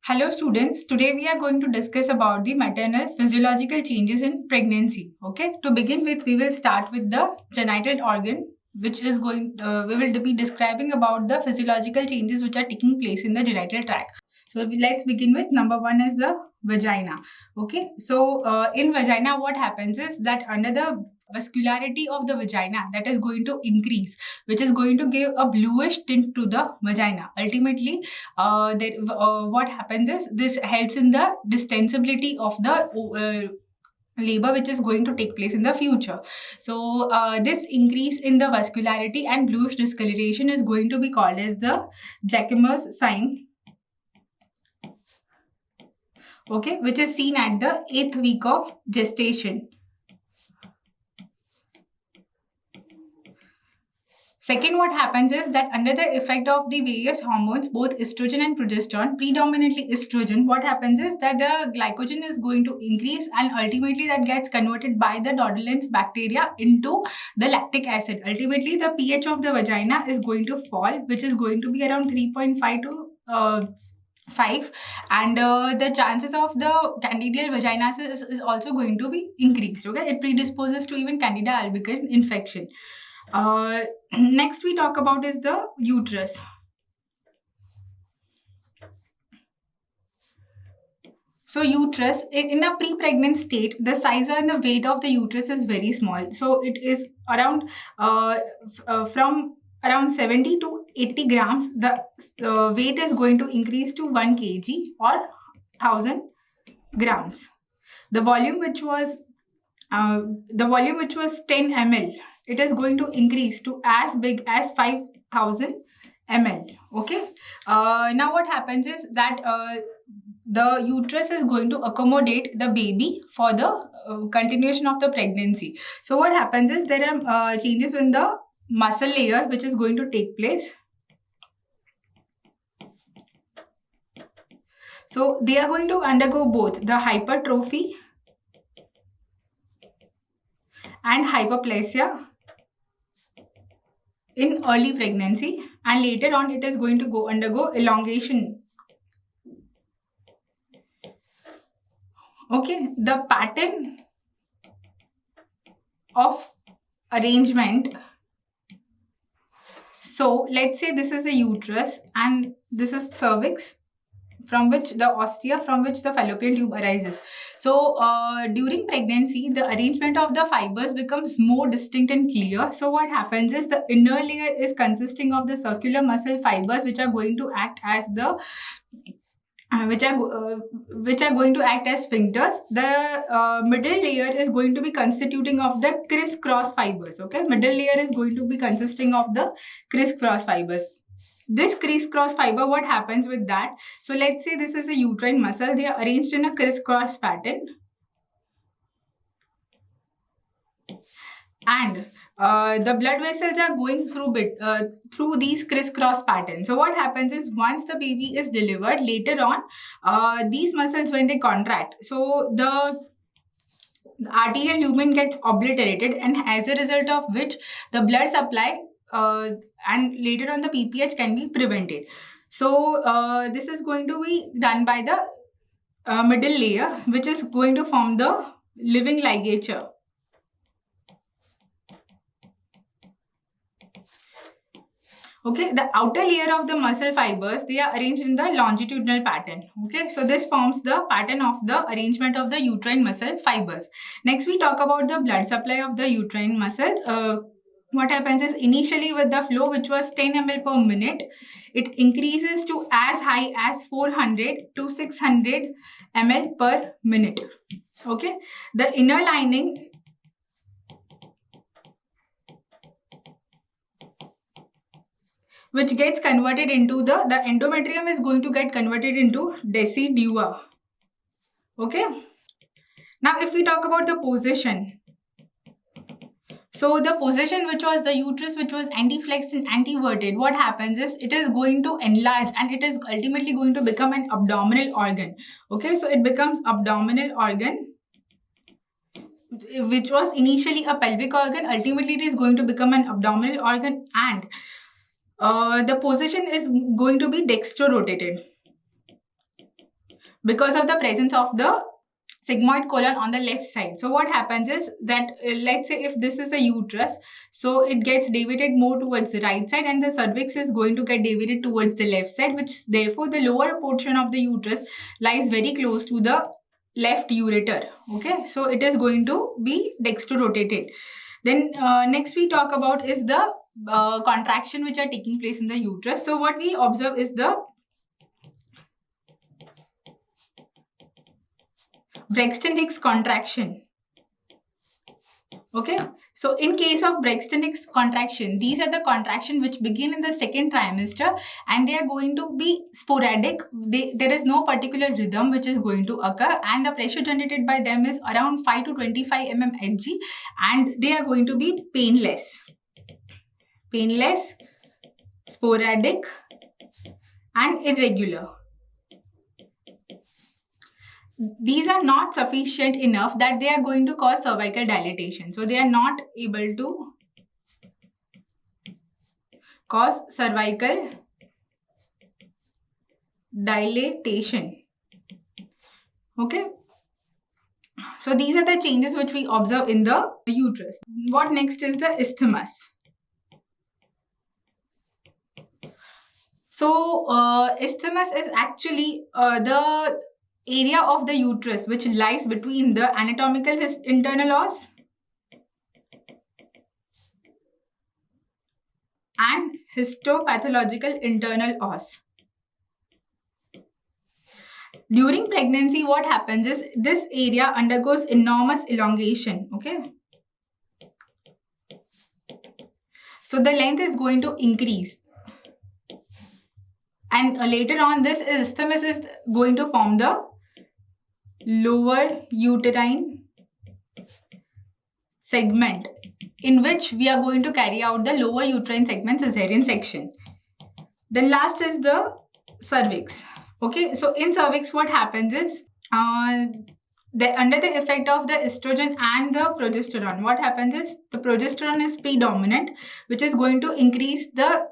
Hello students, today we are going to discuss about the maternal physiological changes in pregnancy. Okay, to begin with, we will start with the genital organ, which is we will be describing about the physiological changes which are taking place in the genital tract. So let's begin with number one is the vagina. Okay, so in vagina what happens is that under the vascularity of the vagina that is going to increase, which is going to give a bluish tint to the vagina. Ultimately, what happens is this helps in the distensibility of the labor which is going to take place in the future. So this increase in the vascularity and bluish discoloration is going to be called as the Jacquemus sign, okay, which is seen at the 8th week of gestation. Second, what happens is that under the effect of the various hormones, both estrogen and progesterone, predominantly estrogen, what happens is that the glycogen is going to increase and ultimately that gets converted by the Dodolens bacteria into the lactic acid. Ultimately, the pH of the vagina is going to fall, which is going to be around 3.5 to 5, and the chances of the candidal vaginosis is also going to be increased. Okay, it predisposes to even candida albicans infection. Next we talk about is the uterus. So uterus, in a pre-pregnant state, the size and the weight of the uterus is very small. So it is around from around 70 to 80 grams. The weight is going to increase to 1 kg or 1000 grams. The volume which was 10 ml, it is going to increase to as big as 5000 ml. Okay. Now what happens is that the uterus is going to accommodate the baby for the continuation of the pregnancy. So what happens is there are changes in the muscle layer which is going to take place. So they are going to undergo both the hypertrophy and hyperplasia in early pregnancy, and later on it is going to undergo elongation. Okay, the pattern of arrangement. So let's say this is a uterus and this is cervix, from which the ostia, from which the fallopian tube arises. So during pregnancy, the arrangement of the fibers becomes more distinct and clear. So what happens is the inner layer is consisting of the circular muscle fibers which are going to act as the which are going to act as sphincters. The middle layer is going to be constituting of the crisscross fibers. Okay, middle layer is going to be consisting of the crisscross fibers. This crisscross fiber, what happens with that? So let's say this is a uterine muscle. They are arranged in a crisscross pattern, and the blood vessels are going through these crisscross patterns. So what happens is once the baby is delivered, later on, these muscles, when they contract, so the arterial lumen gets obliterated, and as a result of which the blood supply and later on the PPH can be prevented. So this is going to be done by the middle layer, which is going to form the living ligature. Okay, the outer layer of the muscle fibers, they are arranged in the longitudinal pattern. Okay, so this forms the pattern of the arrangement of the uterine muscle fibers. Next, we talk about the blood supply of the uterine muscles. What happens is initially with the flow, which was 10 ml per minute, it increases to as high as 400 to 600 ml per minute. Okay, the inner lining which gets converted into the endometrium is going to get converted into decidua. Okay. Now, if we talk about the position, so the position which was the uterus, which was antiflexed and antiverted, what happens is it is going to enlarge and it is ultimately going to become an abdominal organ. Okay, so it becomes abdominal organ, which was initially a pelvic organ. Ultimately, it is going to become an abdominal organ, and the position is going to be dextro-rotated. because of the presence of the sigmoid colon on the left side. So what happens is that let's say if this is the uterus, so it gets deviated more towards the right side, and the cervix is going to get deviated towards the left side, which therefore the lower portion of the uterus lies very close to the left ureter. Okay, so it is going to be dextrorotated. Then next we talk about is the contraction which are taking place in the uterus. So what we observe is the Braxton Hicks contraction. Okay, so in case of Braxton Hicks contraction, these are the contraction which begin in the second trimester, and they are going to be sporadic. There is no particular rhythm which is going to occur, and the pressure generated by them is around 5 to 25 mmHg, and they are going to be painless, sporadic, and irregular. These are not sufficient enough that they are going to cause cervical dilatation. So they are not able to cause cervical dilatation. Okay. So these are the changes which we observe in the uterus. What next is the isthmus. So isthmus is actually the area of the uterus which lies between the anatomical internal os and histopathological internal os. During pregnancy, what happens is this area undergoes enormous elongation. Okay, so the length is going to increase, and later on this isthmus is going to form the lower uterine segment, in which we are going to carry out the lower uterine segment cesarean section. Then last is the cervix. Okay, so in cervix what happens is under the effect of the estrogen and the progesterone, what happens is the progesterone is predominant, which is going to increase the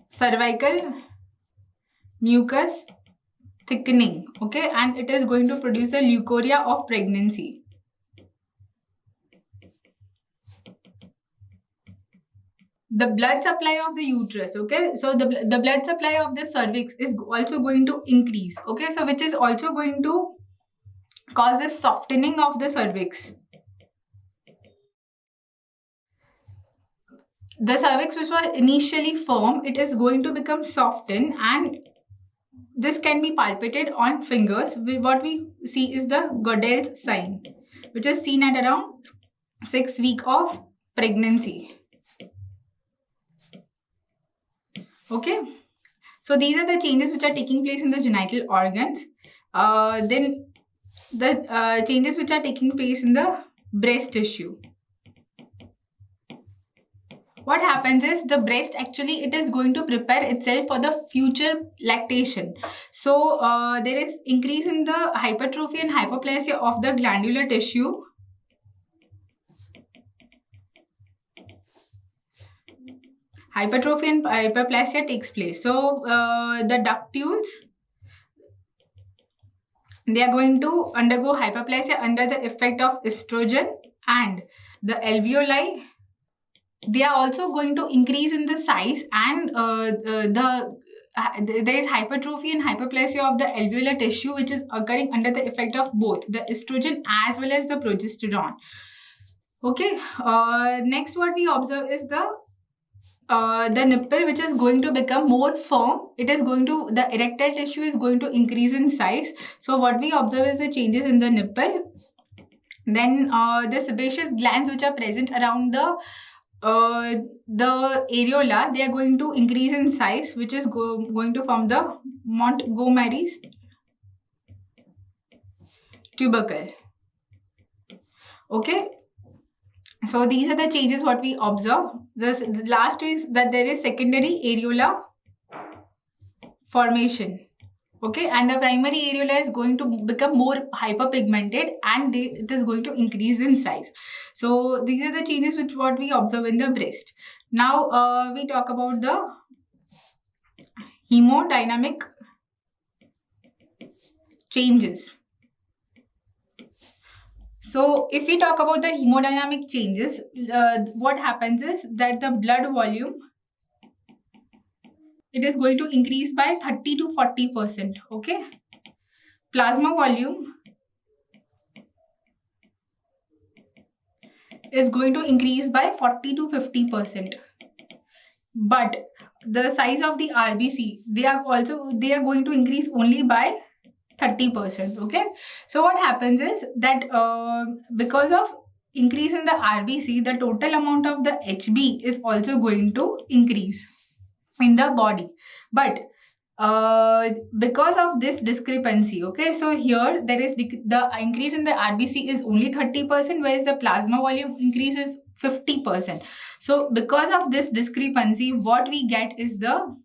cervical mucus thickening. Okay, and it is going to produce a leukorrhea of pregnancy. The blood supply of the uterus. Okay, so the blood supply of the cervix is also going to increase. Okay, so which is also going to cause the softening of the cervix. The cervix which was initially firm, it is going to become softened, and this can be palpated on fingers. What we see is the Godel's sign, which is seen at around 6 weeks of pregnancy. Okay, so these are the changes which are taking place in the genital organs. Then the changes which are taking place in the breast tissue. What happens is the breast actually it is going to prepare itself for the future lactation. So there is increase in the hypertrophy and hyperplasia of the glandular tissue. Hypertrophy and hyperplasia takes place. So the ductules, they are going to undergo hyperplasia under the effect of estrogen, and the alveoli, they are also going to increase in the size, and there is hypertrophy and hyperplasia of the alveolar tissue, which is occurring under the effect of both the estrogen as well as the progesterone. Okay, next what we observe is the nipple, which is going to become more firm. It is going to, the erectile tissue is going to increase in size. So what we observe is the changes in the nipple. Then the sebaceous glands which are present around the areola, they are going to increase in size, which is going to form the Montgomery's tubercle. Okay, so these are the changes what we observe. The last is that there is secondary areola formation. Okay, and the primary areola is going to become more hyperpigmented, and it is going to increase in size. So these are the changes which what we observe in the breast. Now we talk about the hemodynamic changes. So if we talk about the hemodynamic changes, what happens is that the blood volume, it is going to increase by 30 to 40%. Okay. Plasma volume is going to increase by 40 to 50%. But the size of the RBC, they are going to increase only by 30%. Okay. So what happens is that because of increase in the RBC, the total amount of the HB is also going to increase in the body. But because of this discrepancy, okay, so here there is the increase in the RBC is only 30%, whereas the plasma volume increase is 50%. So because of this discrepancy, what we get is the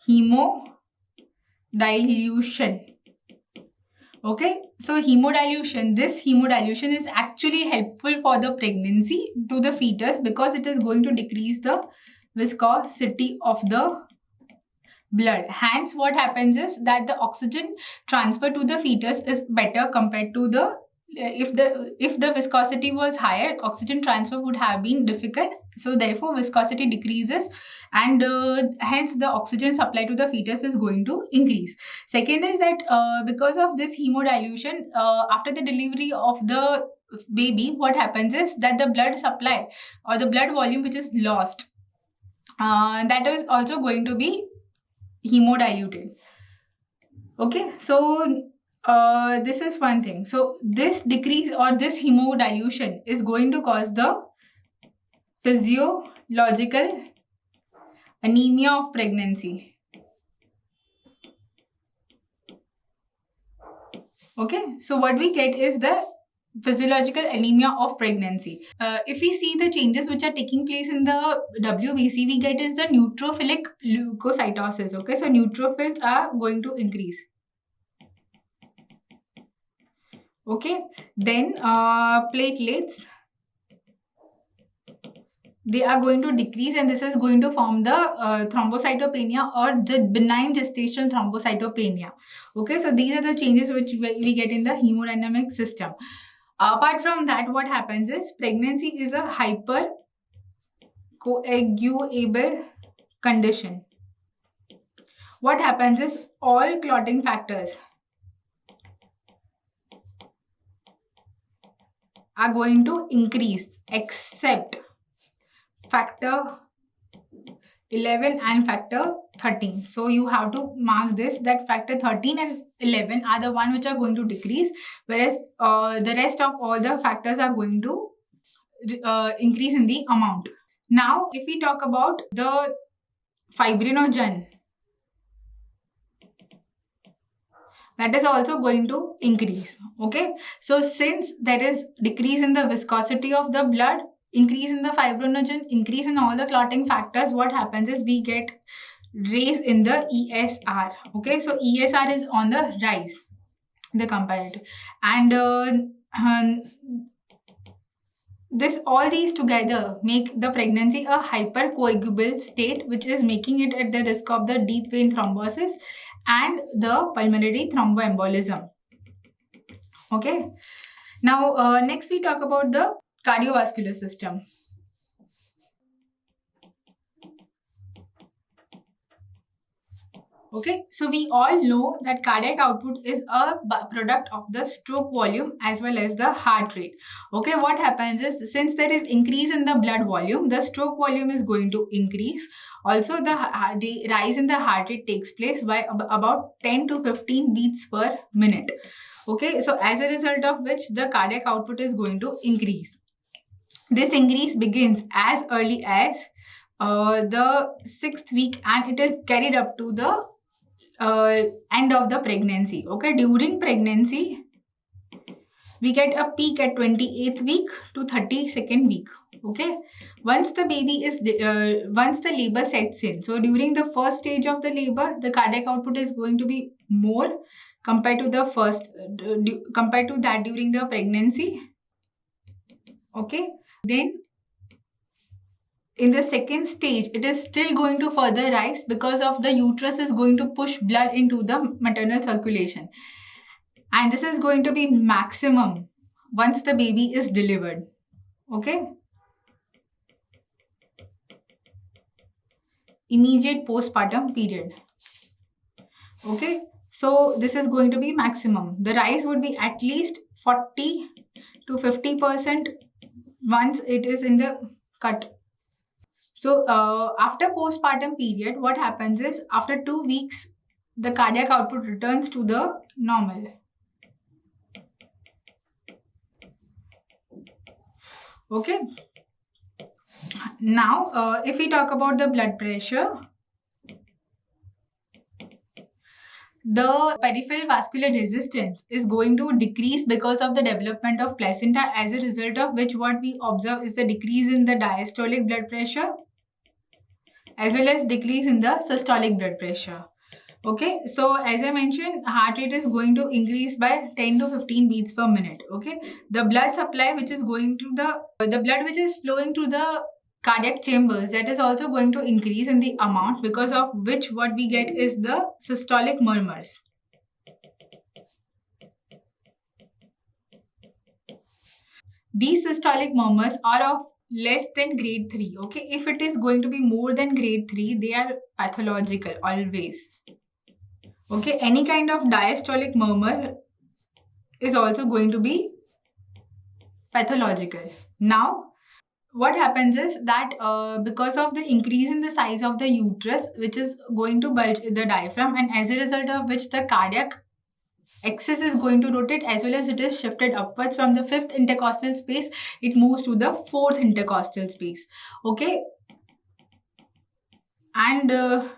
hemodilution. Okay, so this hemodilution is actually helpful for the pregnancy to the fetus because it is going to decrease the viscosity of the blood. Hence, what happens is that the oxygen transfer to the fetus is better compared to the if the viscosity was higher, oxygen transfer would have been difficult. So therefore, viscosity decreases, and hence the oxygen supply to the fetus is going to increase. Second is that because of this hemodilution, after the delivery of the baby, what happens is that the blood supply or the blood volume which is lost, that is also going to be hemodiluted. Okay, so this is one thing. So this decrease or this hemodilution is going to cause the physiological anemia of pregnancy. Okay, so what we get is the physiological anemia of pregnancy. If we see the changes which are taking place in the WBC, we get is the neutrophilic leukocytosis. Okay, so neutrophils are going to increase. Okay, then platelets, they are going to decrease, and this is going to form the thrombocytopenia or the benign gestational thrombocytopenia. Okay, so these are the changes which we get in the hemodynamic system. Apart from that, what happens is pregnancy is a hypercoagulable condition. What happens is all clotting factors are going to increase except factor 11 and factor 13. So you have to mark this, that factor 13 and 11 are the one which are going to decrease, whereas the rest of all the factors are going to increase in the amount. Now, if we talk about the fibrinogen, that is also going to increase. Okay, so since there is decrease in the viscosity of the blood, increase in the fibrinogen, increase in all the clotting factors, what happens is we get raise in the ESR. Okay, so ESR is on the rise, the comparative, and all these together make the pregnancy a hypercoagulable state, which is making it at the risk of the deep vein thrombosis and the pulmonary thromboembolism. Okay, now next we talk about the cardiovascular system. Okay, so we all know that cardiac output is a product of the stroke volume as well as the heart rate. Okay, what happens is since there is increase in the blood volume, the stroke volume is going to increase. Also, the rise in the heart rate takes place by about 10 to 15 beats per minute. Okay, so as a result of which the cardiac output is going to increase. This increase begins as early as the 6th week, and it is carried up to the end of the pregnancy. Okay, during pregnancy, we get a peak at 28th week to 32nd week. Okay, once the labor sets in, so during the first stage of the labor, the cardiac output is going to be more compared to the compared to that during the pregnancy. Okay, then in the second stage, it is still going to further rise because of the uterus is going to push blood into the maternal circulation. And this is going to be maximum once the baby is delivered. Okay. Immediate postpartum period. Okay. So this is going to be maximum. The rise would be at least 40 to 50% once it is in the cut. So after postpartum period, what happens is after 2 weeks, the cardiac output returns to the normal. Okay. Now, if we talk about the blood pressure, the peripheral vascular resistance is going to decrease because of the development of placenta, as a result of which what we observe is the decrease in the diastolic blood pressure as well as decrease in the systolic blood pressure. Okay, so as I mentioned, heart rate is going to increase by 10 to 15 beats per minute. Okay, the blood supply which is going to the blood which is flowing to the cardiac chambers, that is also going to increase in the amount, because of which what we get is the systolic murmurs. These systolic murmurs are of less than grade 3. Okay, if it is going to be more than grade 3, they are pathological always. Okay, any kind of diastolic murmur is also going to be pathological. Now, what happens is that because of the increase in the size of the uterus, which is going to bulge the diaphragm, and as a result of which the cardiac axis is going to rotate, as well as it is shifted upwards from the fifth intercostal space, it moves to the fourth intercostal space. Okay, and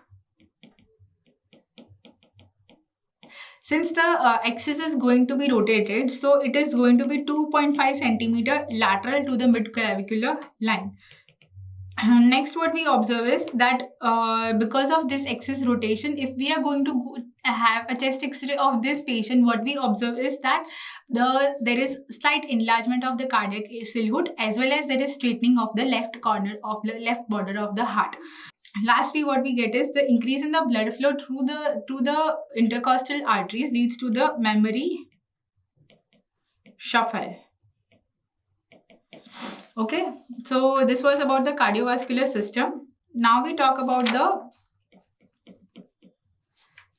since the axis is going to be rotated, so it is going to be 2.5 centimeter lateral to the mid-clavicular line. Next, what we observe is that because of this axis rotation, if we are going to have a chest X-ray of this patient, what we observe is that there is slight enlargement of the cardiac silhouette, as well as there is straightening of the left corner of the left border of the heart. Lastly, what we get is the increase in the blood flow through the intercostal arteries leads to the memory shuffle. Okay, so this was about the cardiovascular system. Now we talk about the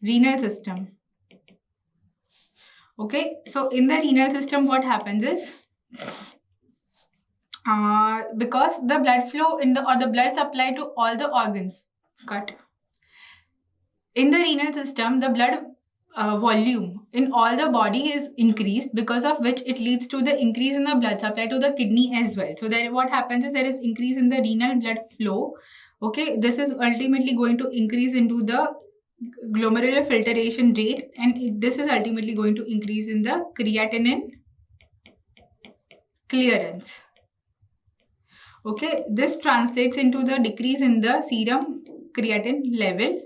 renal system. Okay, so in the renal system, what happens is because the blood flow the blood supply to all the organs cut. In the renal system, the blood volume in all the body is increased, because of which it leads to the increase in the blood supply to the kidney as well. So there, what happens is there is increase in the renal blood flow. Okay, this is ultimately going to increase into the glomerular filtration rate, and this is ultimately going to increase in the creatinine clearance. Okay, this translates into the decrease in the serum creatinine level,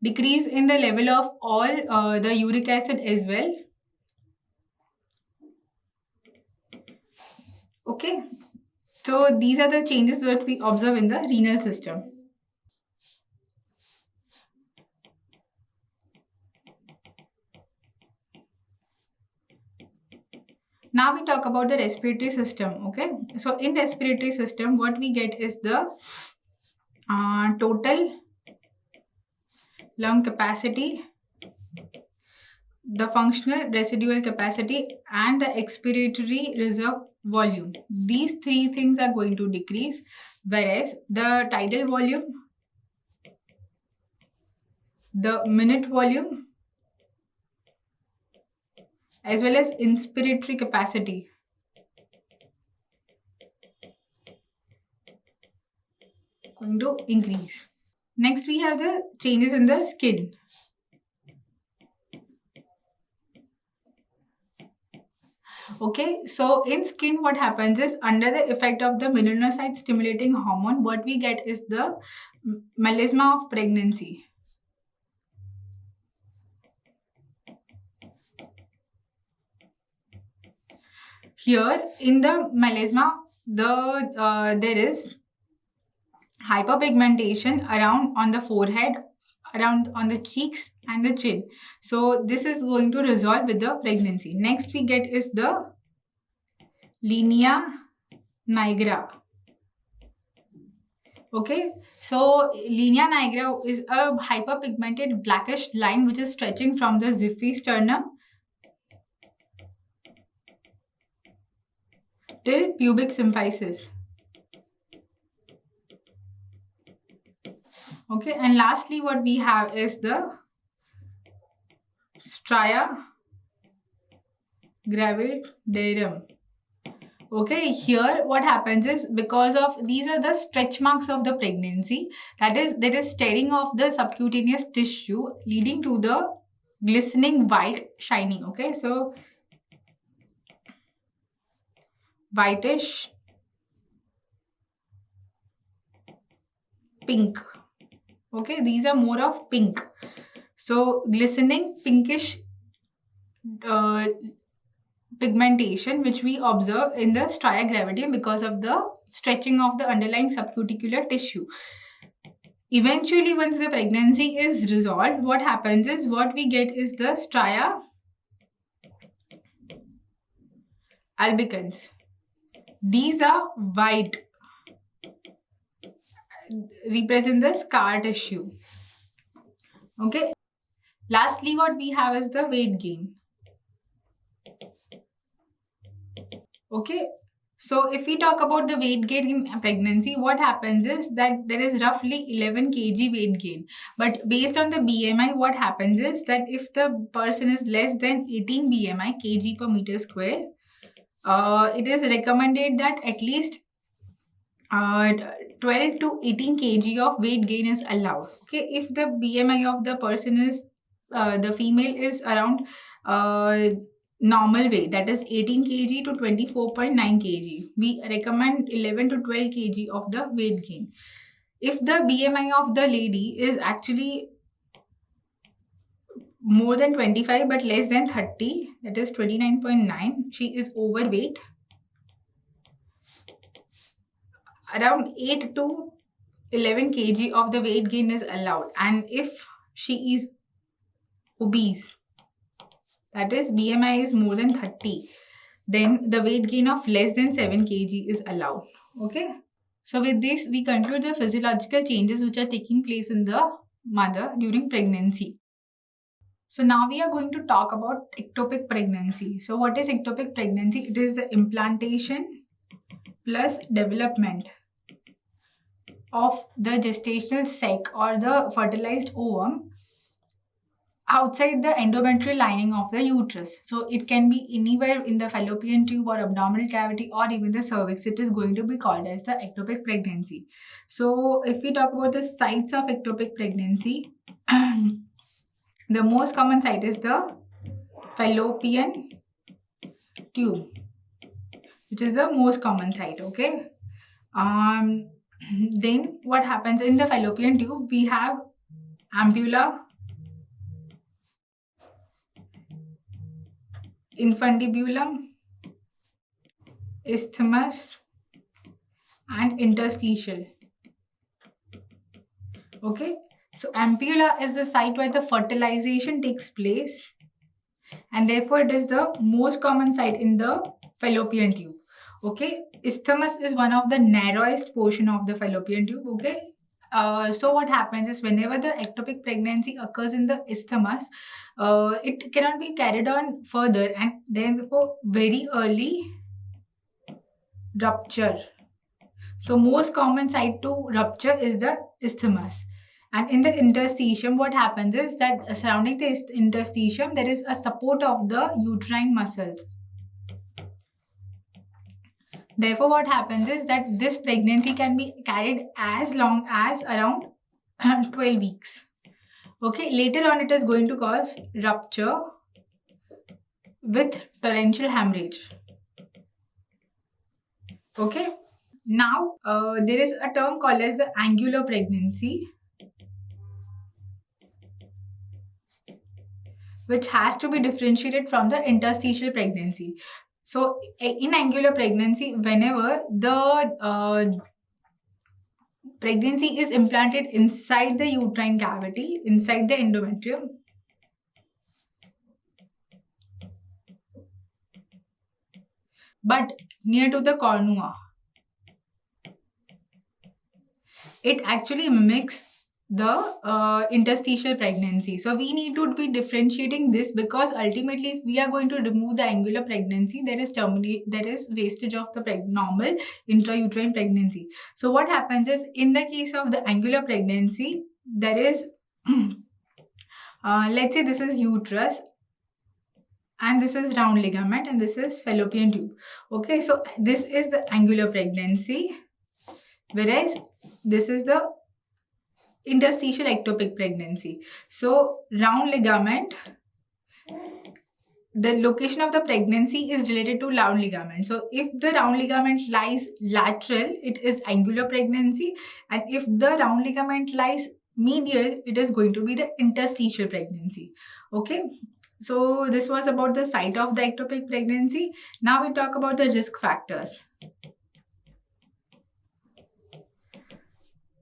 decrease in the level of all the uric acid as well. Okay, so these are the changes that we observe in the renal system. Now we talk about the respiratory system. Okay, so in respiratory system, what we get is the total lung capacity, the functional residual capacity, and the expiratory reserve volume. These three things are going to decrease, whereas the tidal volume, the minute volume, as well as inspiratory capacity going to increase. Next, we have the changes in the skin. Okay, so in skin, what happens is under the effect of the melanocyte stimulating hormone, what we get is the melasma of pregnancy. Here in the melasma, there is hyperpigmentation around on the forehead, around on the cheeks and the chin. So this is going to resolve with the pregnancy. Next we get is the linea nigra. Okay, so linea nigra is a hyperpigmented blackish line which is stretching from the zippy sternum till pubic symphysis. Okay, and lastly what we have is the stria gravidarum. Okay, here what happens is, because of these are the stretch marks of the pregnancy, that is tearing of the subcutaneous tissue leading to the glistening white shining. Okay, so whitish pink. Okay, these are more of pink. So glistening pinkish pigmentation which we observe in the stria gravidarum because of the stretching of the underlying subcuticular tissue. Eventually, once the pregnancy is resolved, what happens is, what we get is the stria albicans. These are white, represent the scar tissue. Okay. Lastly, what we have is the weight gain. Okay. So if we talk about the weight gain in pregnancy, what happens is that there is roughly 11 kg weight gain. But based on the BMI, what happens is that if the person is less than 18 BMI kg per meter square, it is recommended that at least 12 to 18 kg of weight gain is allowed. Okay, if the BMI of the person is the female is around normal weight, that is 18 kg to 24.9 kg, we recommend 11 to 12 kg of the weight gain. If the BMI of the lady is actually more than 25 but less than 30, that is 29.9, she is overweight, around 8 to 11 kg of the weight gain is allowed. And if she is obese, that is BMI is more than 30, then the weight gain of less than 7 kg is allowed. Okay, so with this we conclude the physiological changes which are taking place in the mother during pregnancy. So now we are going to talk about ectopic pregnancy. So what is ectopic pregnancy? It is the implantation plus development of the gestational sac or the fertilized ovum outside the endometrial lining of the uterus. So it can be anywhere in the fallopian tube or abdominal cavity or even the cervix. It is going to be called as the ectopic pregnancy. So if we talk about the sites of ectopic pregnancy, the most common site is the fallopian tube, which is the most common site. Okay. Then what happens in the fallopian tube? We have ampulla, infundibulum, isthmus, and interstitial. Okay, so ampulla is the site where the fertilization takes place, and therefore it is the most common site in the fallopian tube. Okay, isthmus is one of the narrowest portion of the fallopian tube. Okay, so what happens is, whenever the ectopic pregnancy occurs in the isthmus, it cannot be carried on further, and therefore very early rupture. So most common site to rupture is the isthmus. And in the interstitium, what happens is that surrounding the interstitium, there is a support of the uterine muscles. Therefore, what happens is that this pregnancy can be carried as long as around 12 weeks. Okay, later on it is going to cause rupture with torrential hemorrhage. Okay, now there is a term called as the angular pregnancy, which has to be differentiated from the interstitial pregnancy. So in angular pregnancy, whenever the pregnancy is implanted inside the uterine cavity, inside the endometrium, but near to the cornua. It actually mimics the interstitial pregnancy. So we need to be differentiating this, because ultimately if we are going to remove the angular pregnancy, there is wastage of the normal intrauterine pregnancy. So what happens is, in the case of the angular pregnancy, there is let's say this is uterus, and this is round ligament, and this is fallopian tube. Okay, so this is the angular pregnancy, whereas this is the interstitial ectopic pregnancy. So round ligament, the location of the pregnancy is related to round ligament. So if the round ligament lies lateral, it is angular pregnancy, and if the round ligament lies medial, it is going to be the interstitial pregnancy. Okay, so this was about the site of the ectopic pregnancy. Now we talk about the risk factors.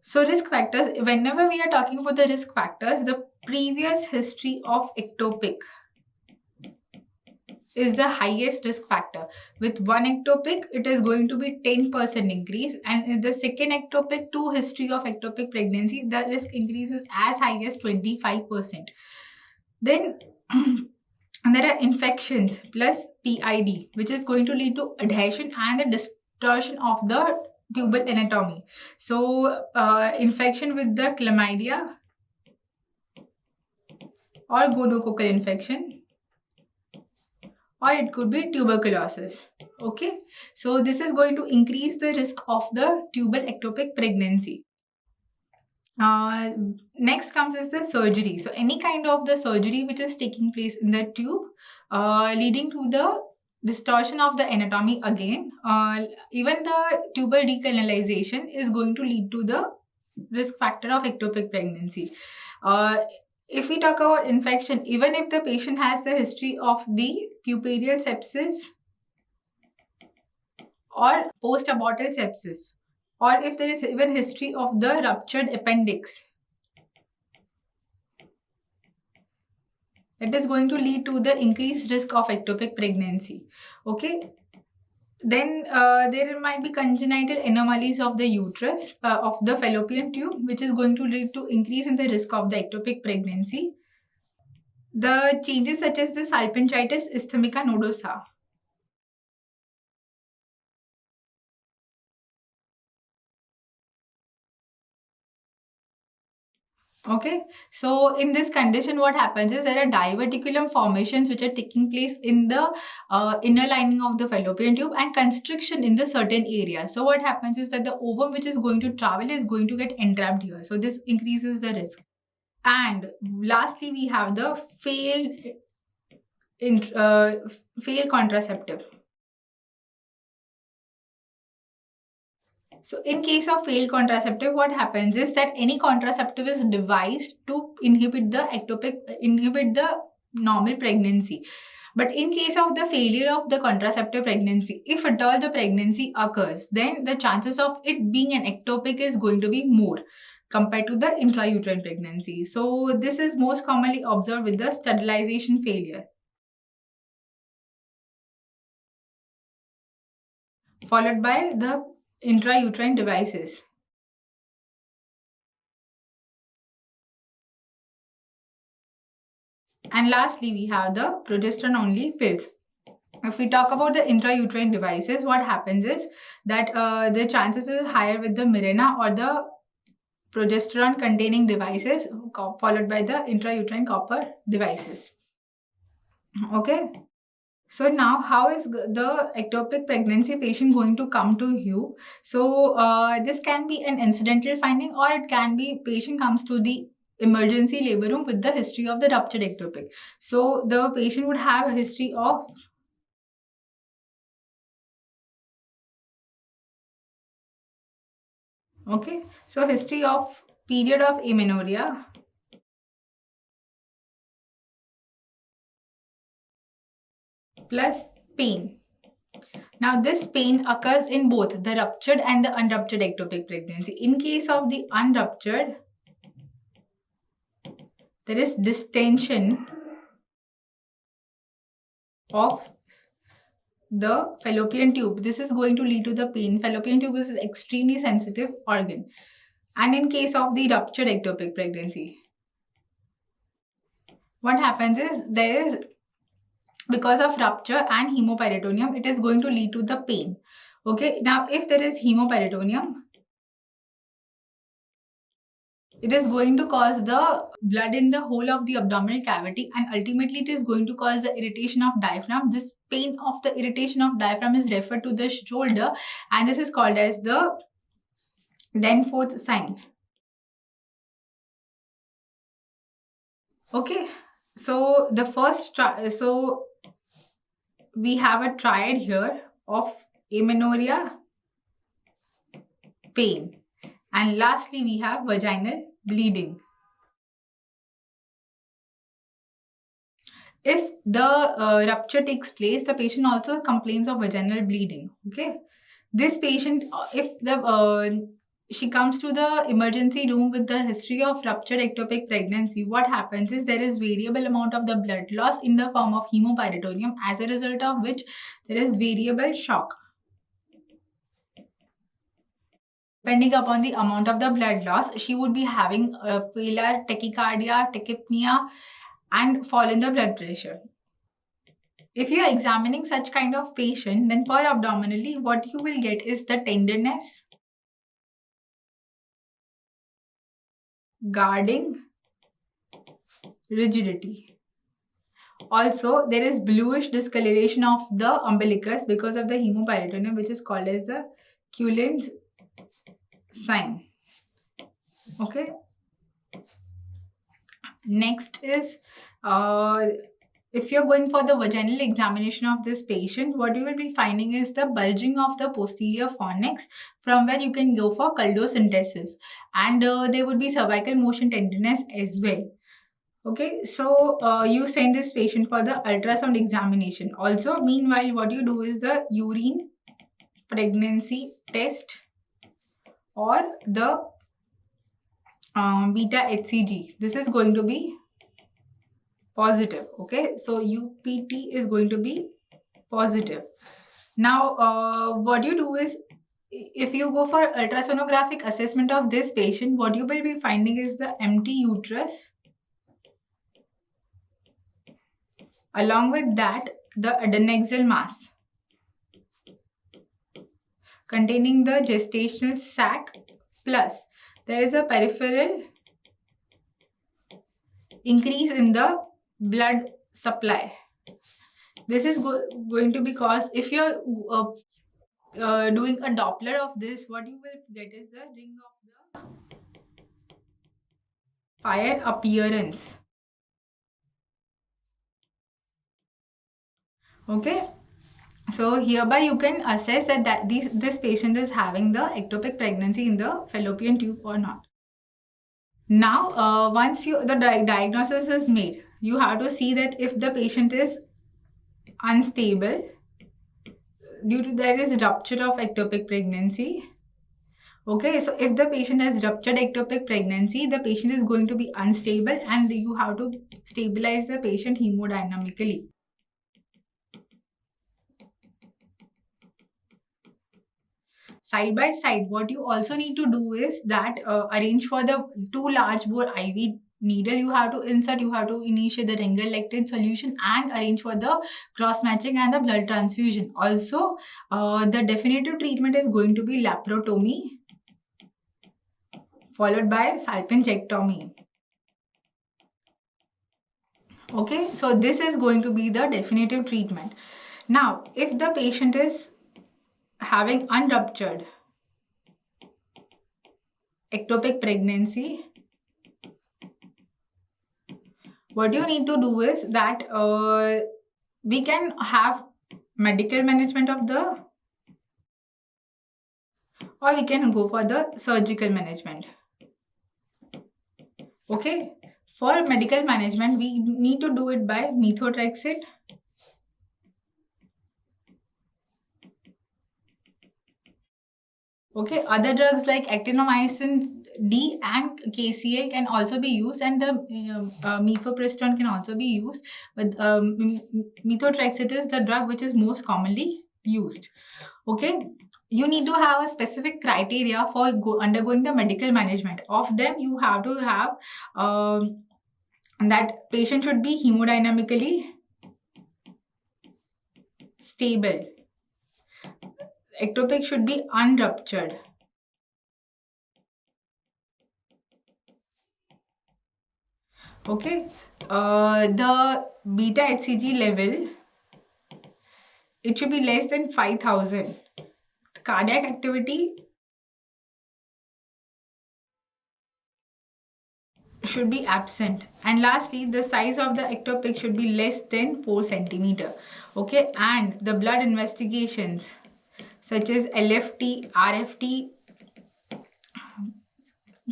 So risk factors, whenever we are talking about the risk factors, the previous history of ectopic is the highest risk factor. With one ectopic, it is going to be 10% increase, and in the second ectopic, 2 history of ectopic pregnancy, the risk increase is as high as 25%. Then there are infections plus PID, which is going to lead to adhesion and the distortion of the tubal anatomy. So infection with the chlamydia or gonococcal infection, or it could be tuberculosis. Okay, so this is going to increase the risk of the tubal ectopic pregnancy. Next comes is the surgery. So any kind of the surgery which is taking place in the tube, leading to the distortion of the anatomy again. Even the tubal decanalization is going to lead to the risk factor of ectopic pregnancy. If we talk about infection, even if the patient has the history of the puerperal sepsis or post-abortal sepsis, or if there is even history of the ruptured appendix, it is going to lead to the increased risk of ectopic pregnancy. Okay, then there might be congenital anomalies of the uterus, of the fallopian tube, which is going to lead to increase in the risk of the ectopic pregnancy. The changes such as the salpingitis ischemica nodosa. Okay, so in this condition, what happens is there are diverticulum formations which are taking place in the inner lining of the fallopian tube, and constriction in the certain area. So what happens is that the ovum which is going to travel is going to get entrapped here. So this increases the risk. And lastly, we have the failed contraceptive. So in case of failed contraceptive, what happens is that any contraceptive is devised to inhibit the normal pregnancy. But in case of the failure of the contraceptive pregnancy, if at all the pregnancy occurs, then the chances of it being an ectopic is going to be more compared to the intrauterine pregnancy. So this is most commonly observed with the sterilization failure, followed by the intrauterine devices. And lastly, we have the progesterone only pills. If we talk about the intrauterine devices, what happens is that the chances are higher with the Mirena or the progesterone containing devices, followed by the intrauterine copper devices. Okay. So now, how is the ectopic pregnancy patient going to come to you? So this can be an incidental finding, or it can be patient comes to the emergency labor room with the history of the ruptured ectopic. So the patient would have a history of history of period of amenorrhea, plus pain. Now, this pain occurs in both the ruptured and the unruptured ectopic pregnancy. In case of the unruptured, there is distension of the fallopian tube. This is going to lead to the pain. Fallopian tube is an extremely sensitive organ. And in case of the ruptured ectopic pregnancy, what happens is there is, because of rupture and hemoperitoneum, it is going to lead to the pain. Okay, now if there is hemoperitoneum, it is going to cause the blood in the whole of the abdominal cavity, and ultimately it is going to cause the irritation of diaphragm. This pain of the irritation of diaphragm is referred to the shoulder, and this is called as the Danforth sign. Okay, so the first so we have a triad here of amenorrhea, pain, and lastly we have vaginal bleeding. If the rupture takes place, the patient also complains of vaginal bleeding. Okay, this patient, if the she comes to the emergency room with the history of ruptured ectopic pregnancy, what happens is there is variable amount of the blood loss in the form of hemoperitoneum, as a result of which there is variable shock. Depending upon the amount of the blood loss, she would be having pallor, tachycardia, tachypnea, and fall in the blood pressure. If you are examining such kind of patient, then per abdominally, what you will get is the tenderness, guarding, rigidity. Also, there is bluish discoloration of the umbilicus because of the hemoperitoneum, which is called as the Cullen's sign. Okay. Next is, if you're going for the vaginal examination of this patient, what you will be finding is the bulging of the posterior fornix, from where you can go for culdocentesis, and there would be cervical motion tenderness as well. Okay, so you send this patient for the ultrasound examination. Also, meanwhile, what you do is the urine pregnancy test or the beta HCG. This is going to be positive. Okay, so UPT is going to be positive. Now, what you do is, if you go for ultrasonographic assessment of this patient, what you will be finding is the empty uterus. Along with that, the adnexal mass containing the gestational sac, plus there is a peripheral increase in the blood supply. This is going to be caused, if you're doing a Doppler of this, what you will get is the ring of the fire appearance. Okay, so hereby you can assess that this patient is having the ectopic pregnancy in the fallopian tube or not. Now, once the diagnosis is made, you have to see that if the patient is unstable due to there is rupture of ectopic pregnancy. Okay, so if the patient has ruptured ectopic pregnancy, the patient is going to be unstable, and you have to stabilize the patient hemodynamically. Side by side, what you also need to do is that arrange for the 2 large bore IV needle you have to insert. You have to initiate the ringal solution and arrange for the cross matching and the blood transfusion. Also, the definitive treatment is going to be laparotomy followed by salpingectomy. Okay, so this is going to be the definitive treatment. Now, if the patient is having unruptured ectopic pregnancy, what you need to do is that we can have medical management of the, or we can go for the surgical management. Okay, for medical management, we need to do it by methotrexate Okay, other drugs like actinomycin D and KCL can also be used, and the mifepristone can also be used. But methotrexate is the drug which is most commonly used. Okay, you need to have a specific criteria for undergoing the medical management. Of them, you have to have that patient should be hemodynamically stable. Ectopic should be unruptured. Okay, the beta HCG level, it should be less than 5,000. Cardiac activity should be absent, and lastly the size of the ectopic should be less than 4 centimeter. Okay, and the blood investigations such as LFT, RFT,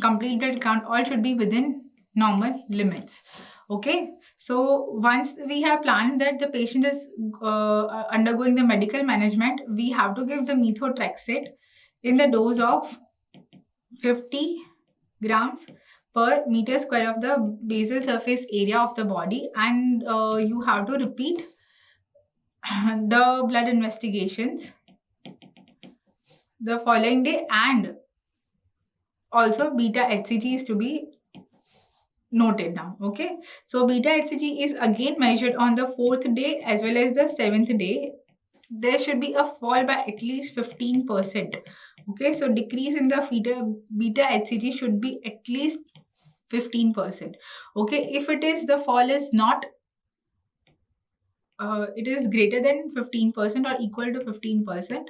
complete blood count, all should be within normal limits. Okay, so once we have planned that the patient is undergoing the medical management, we have to give the methotrexate in the dose of 50 grams per meter square of the basal surface area of the body, and you have to repeat the blood investigations the following day, and also beta HCG is to be noted down. Okay, so beta HCG is again measured on the 4th day as well as the 7th day. There should be a fall by at least 15%. Okay, so decrease in the beta HCG should be at least 15%. Okay, if the fall is not it is greater than 15% or equal to 15%,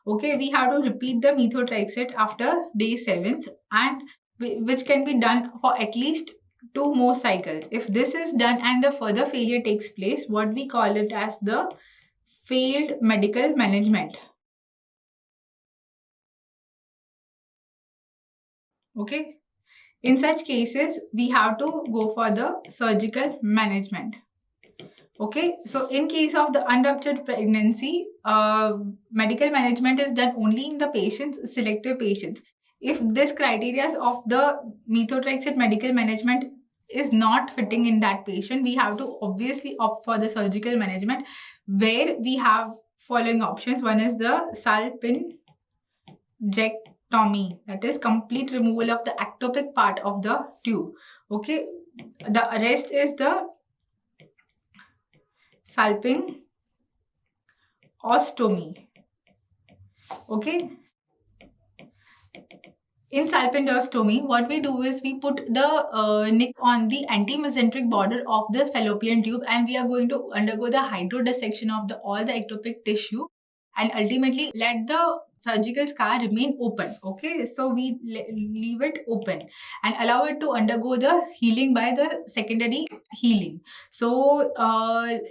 okay, we have to repeat the methotrexate after day 7th, and which can be done for at least 2 more cycles. If this is done and the further failure takes place, what we call it as the failed medical management. Okay, in such cases we have to go for the surgical management. Okay, so in case of the unruptured pregnancy, medical management is done only in the patients, selective patients. If this criteria of the methotrexate medical management is not fitting in that patient, we have to obviously opt for the surgical management, where we have following options. One is the salpingectomy, that is complete removal of the ectopic part of the tube. Okay, the rest is the salpingostomy. Okay, in salpingostomy, what we do is we put the nick on the anti-mesenteric border of the fallopian tube, and we are going to undergo the hydrodissection of all the ectopic tissue, and ultimately let the surgical scar remain open. Okay, so we leave it open and allow it to undergo the healing by the secondary healing. So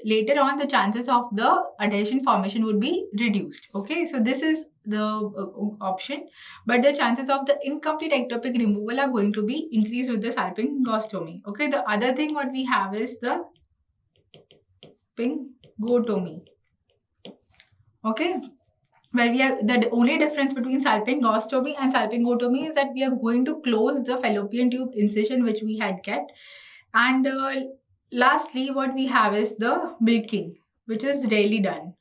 later on, the chances of the adhesion formation would be reduced. Okay, so this is the option, but the chances of the incomplete ectopic removal are going to be increased with the salpingostomy. Okay, the other thing what we have is the pingotomy. Okay, where we are, the only difference between salpingostomy and salpingotomy is that we are going to close the fallopian tube incision which we had kept, and lastly what we have is the milking, which is rarely done.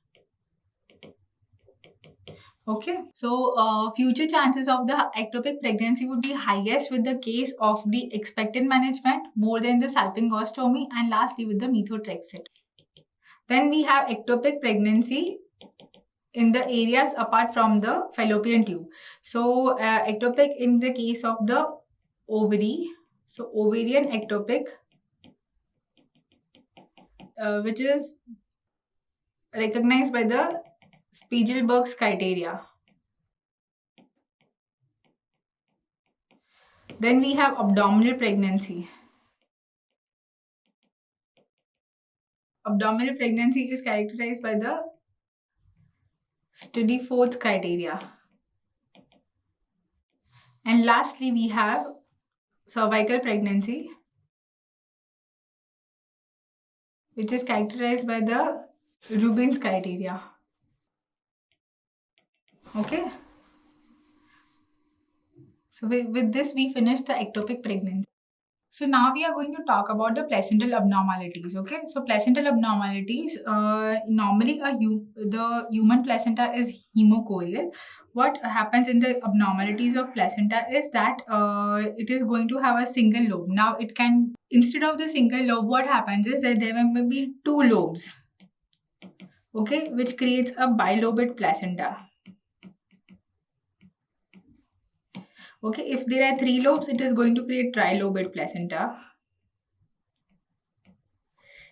Okay, so future chances of the ectopic pregnancy would be highest with the case of the expectant management more than the salpingostomy, and lastly with the methotrexate. Then we have ectopic pregnancy in the areas apart from the fallopian tube. So ectopic in the case of the ovary, so ovarian ectopic, which is recognized by the Spiegelberg's criteria. Then we have abdominal pregnancy. Abdominal pregnancy is characterized by the Studie-Forth criteria. And lastly, we have cervical pregnancy, which is characterized by the Rubin's criteria. Okay. So with this, we finish the ectopic pregnancy. So now we are going to talk about the placental abnormalities. Okay, so placental abnormalities. Normally, the human placenta is hemochorial. What happens in the abnormalities of placenta is that it is going to have a single lobe. Now it can, instead of the single lobe, what happens is that there may be two lobes. Okay, which creates a bilobate placenta. Okay, if there are three lobes, it is going to create trilobate placenta.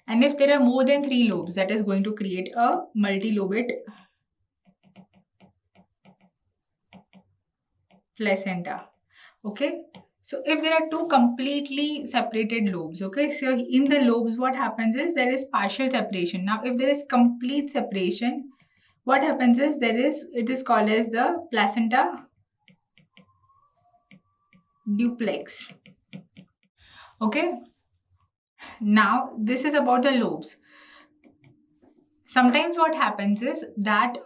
And if there are more than three lobes, that is going to create a multilobate placenta. Okay, so if there are two completely separated lobes, okay, so in the lobes, what happens is there is partial separation. Now, if there is complete separation, what happens is it is called as the placenta duplex. Okay, now this is about the lobes. Sometimes what happens is that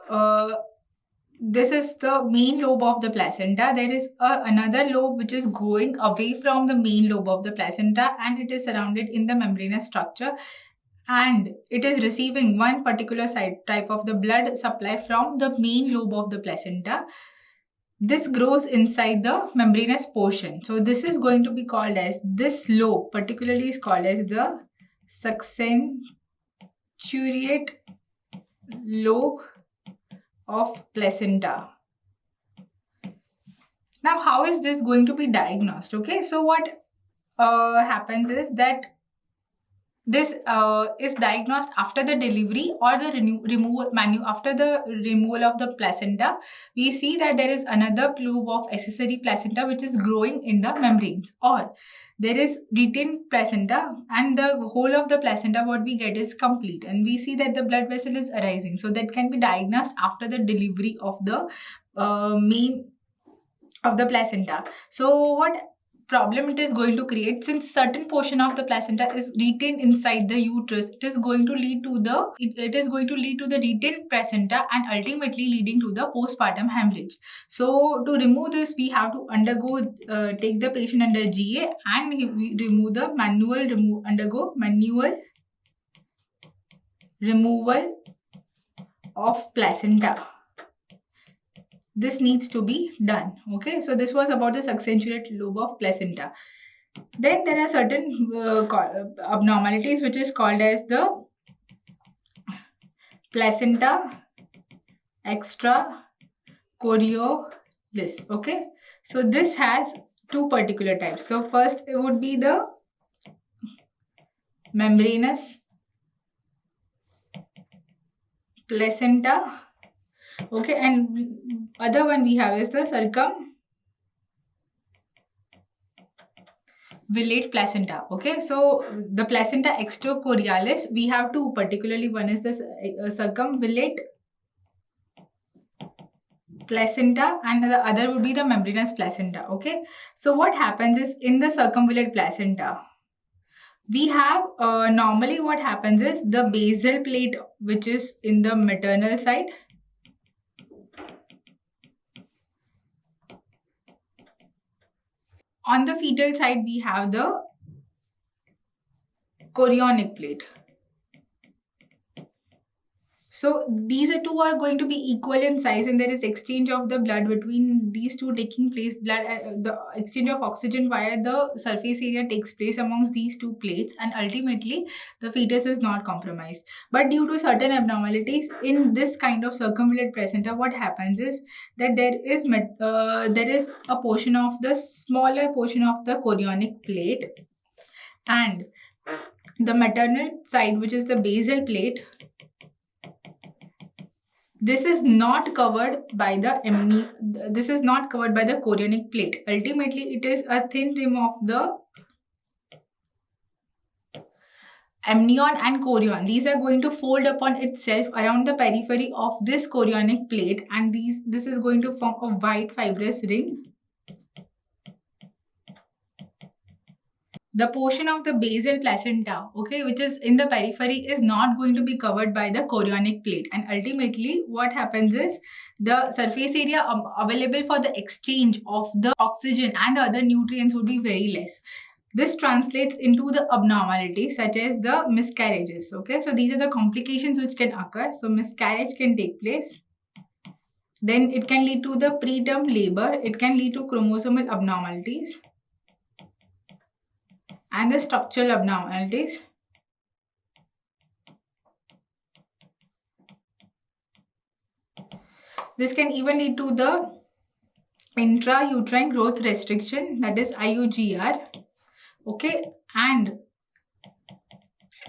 this is the main lobe of the placenta. There is another lobe which is going away from the main lobe of the placenta, and it is surrounded in the membranous structure, and it is receiving one particular type of the blood supply from the main lobe of the placenta. This grows inside the membranous portion. So this is going to be called as, this lobe particularly is called as the succenturiate lobe of placenta. Now, how is this going to be diagnosed? Okay, so what happens is that this is diagnosed after the delivery or the removal after the removal of the placenta. We see that there is another lobe of accessory placenta which is growing in the membranes, or there is retained placenta, and the whole of the placenta what we get is complete, and we see that the blood vessel is arising. So that can be diagnosed after the delivery of the main of the placenta. So what problem it is going to create, since certain portion of the placenta is retained inside the uterus, it is going to lead to the retained placenta, and ultimately leading to the postpartum hemorrhage. So to remove this, we have to take the patient under GA, and we undergo manual removal of placenta. This needs to be done. Okay, so this was about the succenturiate lobe of placenta. Then there are certain abnormalities which is called as the placenta extra coriolis. Okay, so this has two particular types. So first it would be the membranous placenta. Okay, and other one we have is the circumvallate placenta. Okay, so the placenta extracoriolis, we have two particularly. One is the circumvallate placenta, and the other would be the membranous placenta. Okay, so what happens is, in the circumvallate placenta, we have normally what happens is the basal plate, which is in the maternal side. On the fetal side, we have the chorionic plate. So these two are going to be equal in size, and there is exchange of the blood between these two taking place. The exchange of oxygen via the surface area takes place amongst these two plates, and ultimately the fetus is not compromised. But due to certain abnormalities in this kind of circumvallate placenta, what happens is that there is a portion of the smaller portion of the chorionic plate, and the maternal side, which is the basal plate, this is not covered by the chorionic plate. Ultimately, it is a thin rim of the amnion and chorion. These are going to fold upon itself around the periphery of this chorionic plate, and this is going to form a white fibrous ring. the portion of the basal placenta, okay, which is in the periphery, is not going to be covered by the chorionic plate. And ultimately, what happens is the surface area available for the exchange of the oxygen and the other nutrients would be very less. This translates into the abnormalities such as the miscarriages. Okay, so these are the complications which can occur. So miscarriage can take place. Then it can lead to the preterm labor. It can lead to chromosomal abnormalities and the structural abnormalities. This can even lead to the intrauterine growth restriction, that is IUGR, okay, and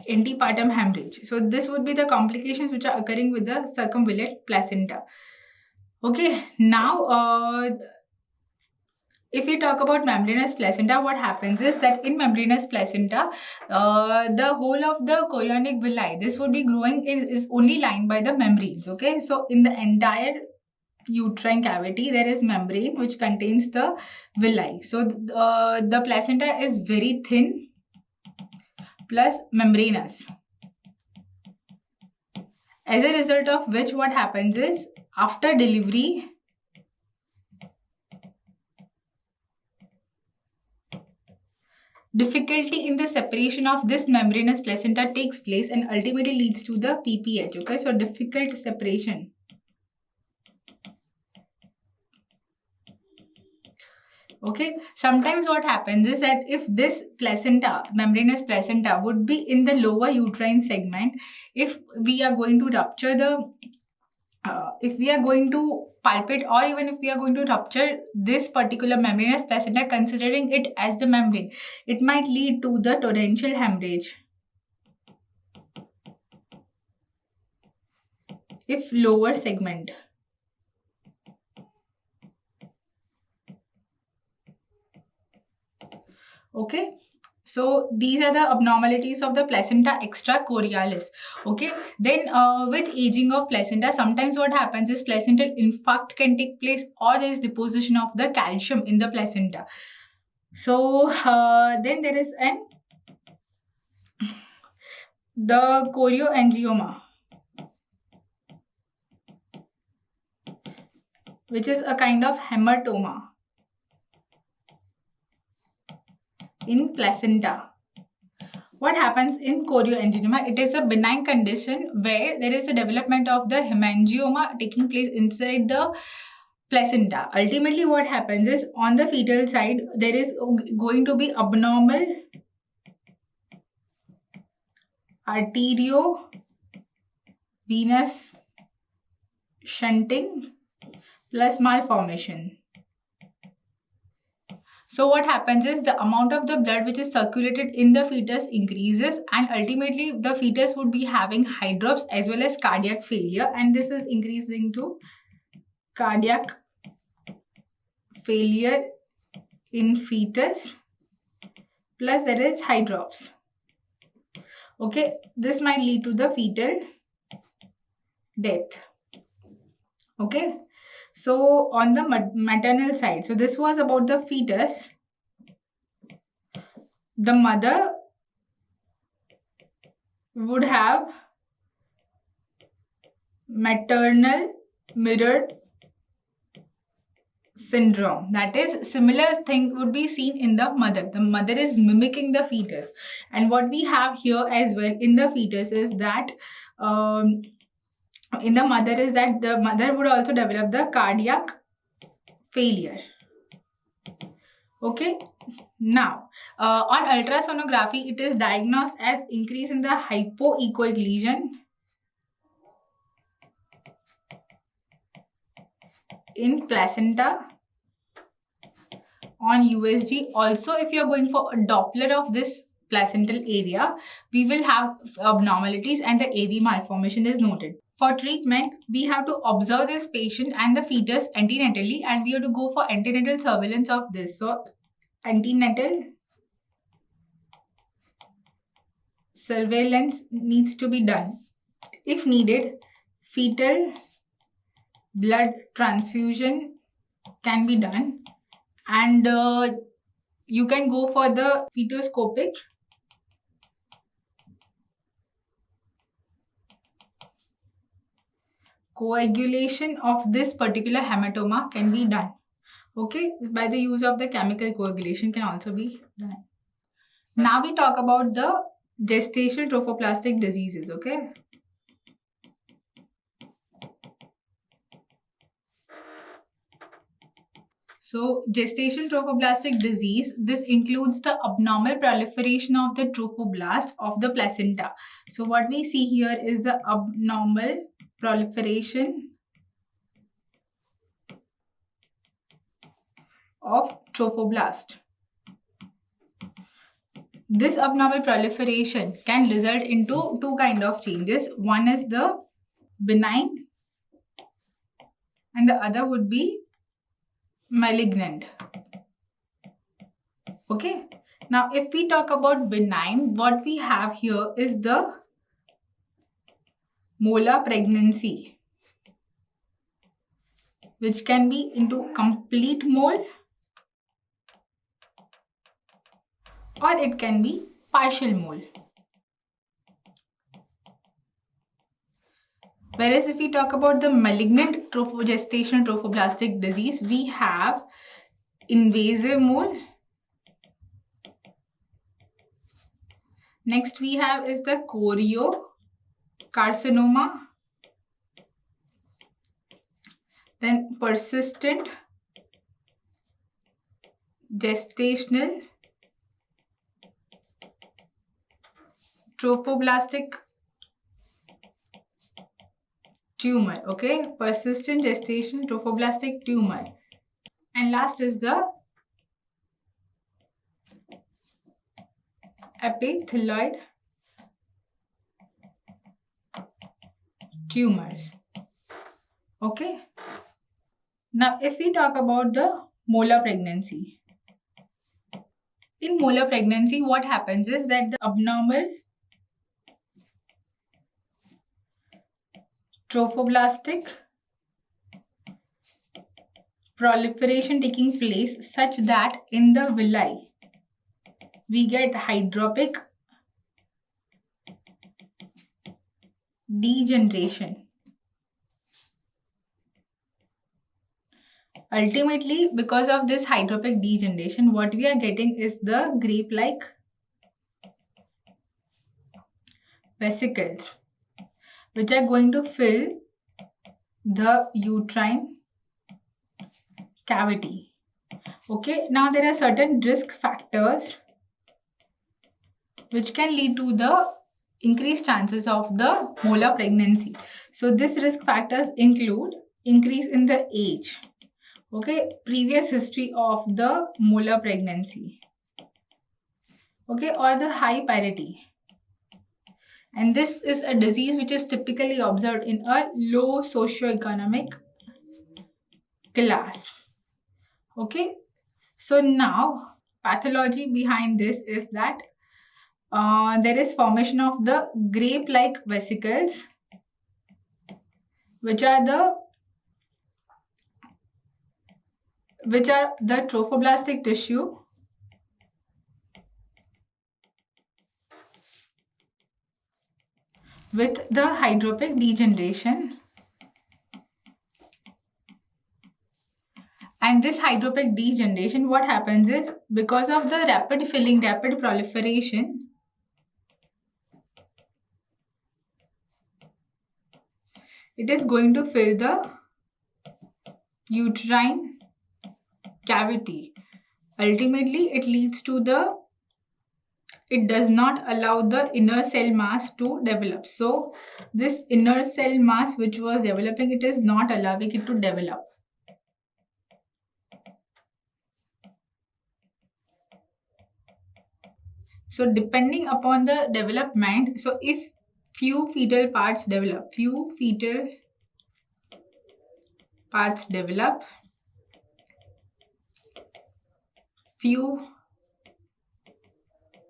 antepartum hemorrhage. So this would be the complications which are occurring with the circumvallate placenta. Okay, now if we talk about membranous placenta, what happens is that in membranous placenta, the whole of the chorionic villi, this would be growing, is only lined by the membranes. Okay, so in the entire uterine cavity, there is membrane which contains the villi. So the placenta is very thin plus membranous. As a result of which, what happens is after delivery, difficulty in the separation of this membranous placenta takes place and ultimately leads to the PPH. Okay, so difficult separation. Okay, sometimes what happens is that if this placenta, membranous placenta, would be in the lower uterine segment, if we are going to rupture the if we are going to palpate, or even if we are going to rupture this particular membranous placenta, considering it as the membrane, it might lead to the torrential hemorrhage if lower segment. Okay, so these are the abnormalities of the placenta extracoriolis. Okay, then with aging of placenta, sometimes what happens is placental infarct can take place, or there is deposition of the calcium in the placenta. So then there is the chorioangioma, which is a kind of hematoma in placenta. What happens in chorioangioma? It is a benign condition where there is a development of the hemangioma taking place inside the placenta. Ultimately, what happens is on the fetal side, there is going to be abnormal arteriovenous shunting plus malformation. So what happens is the amount of the blood which is circulated in the fetus increases, and ultimately the fetus would be having hydrops as well as cardiac failure, and this is increasing to cardiac failure in fetus, plus there is hydrops. Okay, this might lead to the fetal death. Okay, so on the maternal side, so this was about the fetus. The mother would have maternal mirrored syndrome. That is, similar thing would be seen in the mother. The mother is mimicking the fetus, and what we have here as well in the fetus is that in the mother is that the mother would also develop the cardiac failure. Okay, now on ultrasonography, it is diagnosed as increase in the hypoechoic lesion in placenta on USG. Also, if you are going for a Doppler of this placental area, we will have abnormalities and the AV malformation is noted. For treatment, we have to observe this patient and the fetus antenatally, and we have to go for antenatal surveillance of this. So, antenatal surveillance needs to be done. If needed, fetal blood transfusion can be done, and you can go for the fetoscopic coagulation of this particular hematoma can be done. Okay, by the use of the chemical coagulation can also be done. Now we talk about the gestational trophoblastic diseases. Okay, so gestational trophoblastic disease, this includes the abnormal proliferation of the trophoblast of the placenta. So what we see here is the abnormal proliferation of trophoblast. This abnormal proliferation can result into two kind of changes. One is the benign and the other would be malignant. Okay. Now, if we talk about benign, what we have here is the molar pregnancy, which can be into complete mole or it can be partial mole. Whereas if we talk about the malignant gestational trophoblastic disease, we have invasive mole. Next we have is the choriocarcinoma. Then persistent gestational trophoblastic tumor. Okay, persistent gestational trophoblastic tumor. And last is the epithelioid tumors. Okay. Now, if we talk about the molar pregnancy. In molar pregnancy, what happens is that the abnormal trophoblastic proliferation taking place such that in the villi we get hydropic degeneration. Ultimately, because of this hydropic degeneration, what we are getting is the grape-like vesicles, which are going to fill the uterine cavity. Okay, now there are certain risk factors which can lead to the increased chances of the molar pregnancy. So these risk factors include increase in the age, okay, previous history of the molar pregnancy, okay, or the high parity. And this is a disease which is typically observed in a low socioeconomic class. Okay, so now pathology behind this is that there is formation of the grape-like vesicles, which are the trophoblastic tissue with the hydropic degeneration. And this hydropic degeneration, what happens is because of the rapid filling, rapid proliferation, it is going to fill the uterine cavity. Ultimately, it does not allow the inner cell mass to develop. So this inner cell mass which was developing, it is not allowing it to develop. So depending upon the development, so if few fetal parts develop, few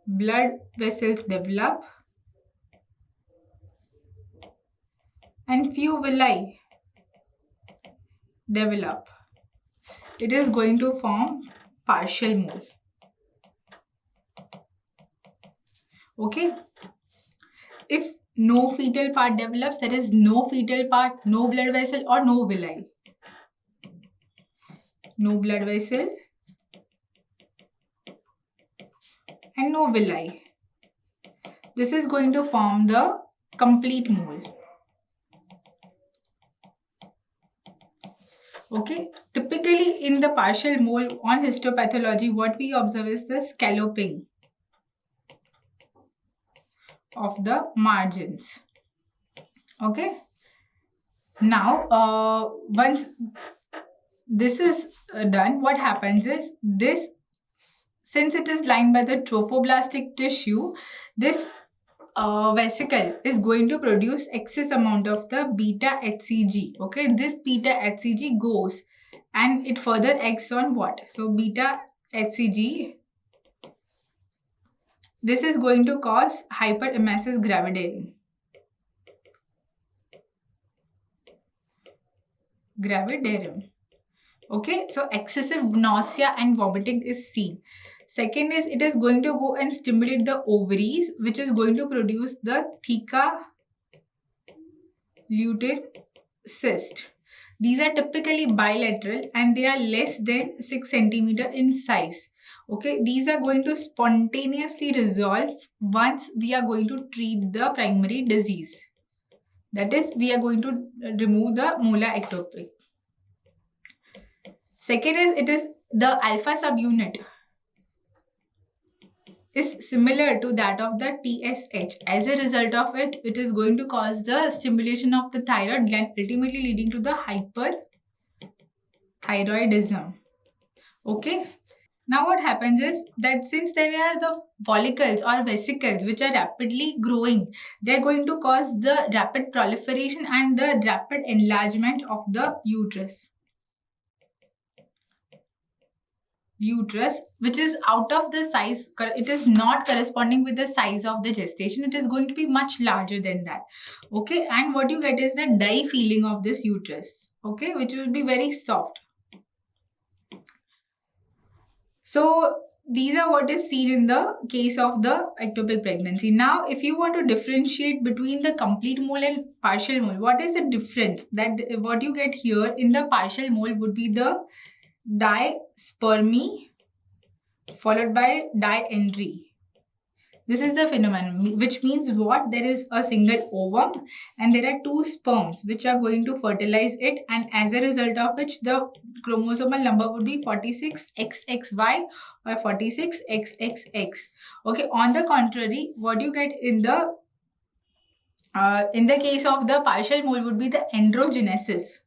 blood vessels develop, and few villi develop, it is going to form partial mole. Okay. If no fetal part develops, there is no fetal part, no blood vessel or no villi. No blood vessel and no villi. This is going to form the complete mole. Okay. Typically in the partial mole on histopathology, what we observe is the scalloping of the margins. Okay. Now, once this is done, what happens is this, since it is lined by the trophoblastic tissue, this vesicle is going to produce excess amount of the beta HCG. Okay, this beta HCG goes and it further acts on what? So beta HCG, this is going to cause hyperemesis gravidarum. Okay, so excessive nausea and vomiting is seen. Second is it is going to go and stimulate the ovaries, which is going to produce the theca lutein cyst. These are typically bilateral and they are less than 6 centimeter in size. Okay, these are going to spontaneously resolve once we are going to treat the primary disease. That is, we are going to remove the molar ectopic. Second is it is the alpha subunit is similar to that of the TSH. As a result of it, it is going to cause the stimulation of the thyroid gland, ultimately leading to the hyperthyroidism. Okay. Now what happens is that since there are the follicles or vesicles which are rapidly growing, they are going to cause the rapid proliferation and the rapid enlargement of the uterus, which is out of the size, it is not corresponding with the size of the gestation, it is going to be much larger than that. Okay, and what you get is the dye feeling of this uterus, okay, which will be very soft. So these are what is seen in the case of the ectopic pregnancy. Now, if you want to differentiate between the complete mole and partial mole, what is the difference? That what you get here in the partial mole would be the dispermy followed by dientry. This is the phenomenon, which means what? There is a single ovum and there are two sperms which are going to fertilize it, and as a result of which the chromosomal number would be 46XXY or 46XXX. Okay, on the contrary, what you get in the case of the partial mole would be the androgenesis.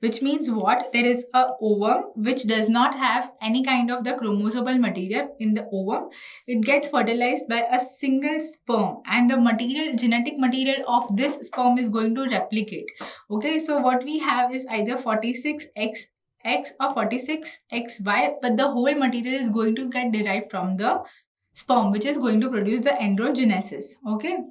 Which means what? There is a ovum which does not have any kind of the chromosomal material in the ovum. It gets fertilized by a single sperm and the genetic material of this sperm is going to replicate. Okay, so what we have is either 46XX or 46XY, but the whole material is going to get derived from the sperm, which is going to produce the androgenesis. Okay.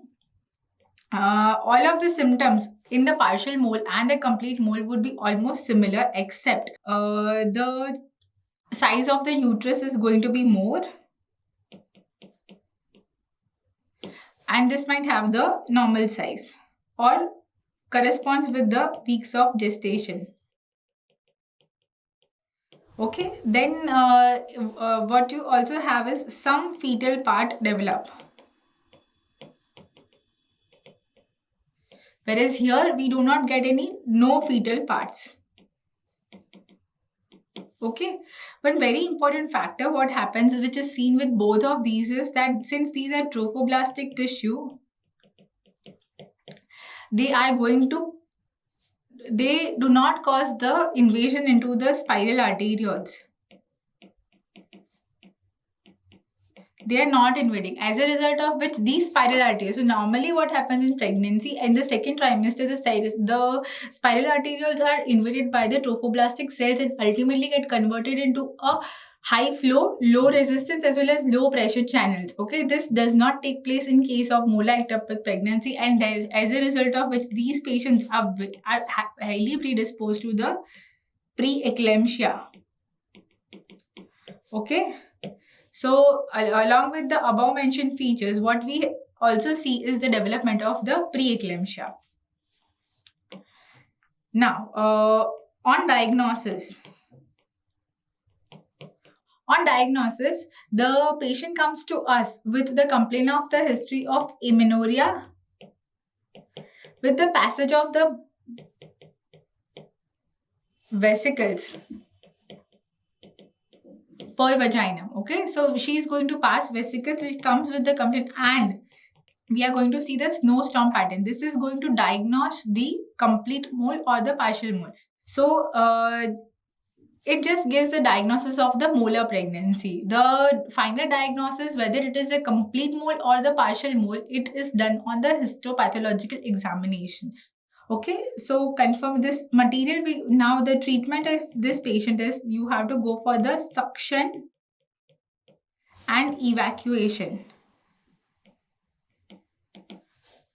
All of the symptoms in the partial mole and the complete mole would be almost similar, except the size of the uterus is going to be more, and this might have the normal size or corresponds with the weeks of gestation. Okay, then what you also have is some fetal part develop. Whereas here we do not get no fetal parts. Okay, one very important factor what happens, which is seen with both of these, is that since these are trophoblastic tissue, they do not cause the invasion into the spiral arterioles. They are not invading, as a result of which these spiral arterioles. So normally what happens in pregnancy, in the second trimester, the spiral arterioles are invaded by the trophoblastic cells and ultimately get converted into a high flow, low resistance as well as low pressure channels. Okay, this does not take place in case of molar ectopic pregnancy, and as a result of which these patients are highly predisposed to the preeclampsia. Okay. So along with the above mentioned features, what we also see is the development of the preeclampsia. Now, on diagnosis. On diagnosis, the patient comes to us with the complaint of the history of amenorrhea, with the passage of the vesicles per vagina. Okay, so she is going to pass vesicles which comes with the complaint, and we are going to see the snowstorm pattern. This is going to diagnose the complete mole or the partial mole. So it just gives the diagnosis of the molar pregnancy. The final diagnosis, whether it is a complete mole or the partial mole, it is done on the histopathological examination. Okay, so confirm this material. Now the treatment of this patient is, you have to go for the suction and evacuation.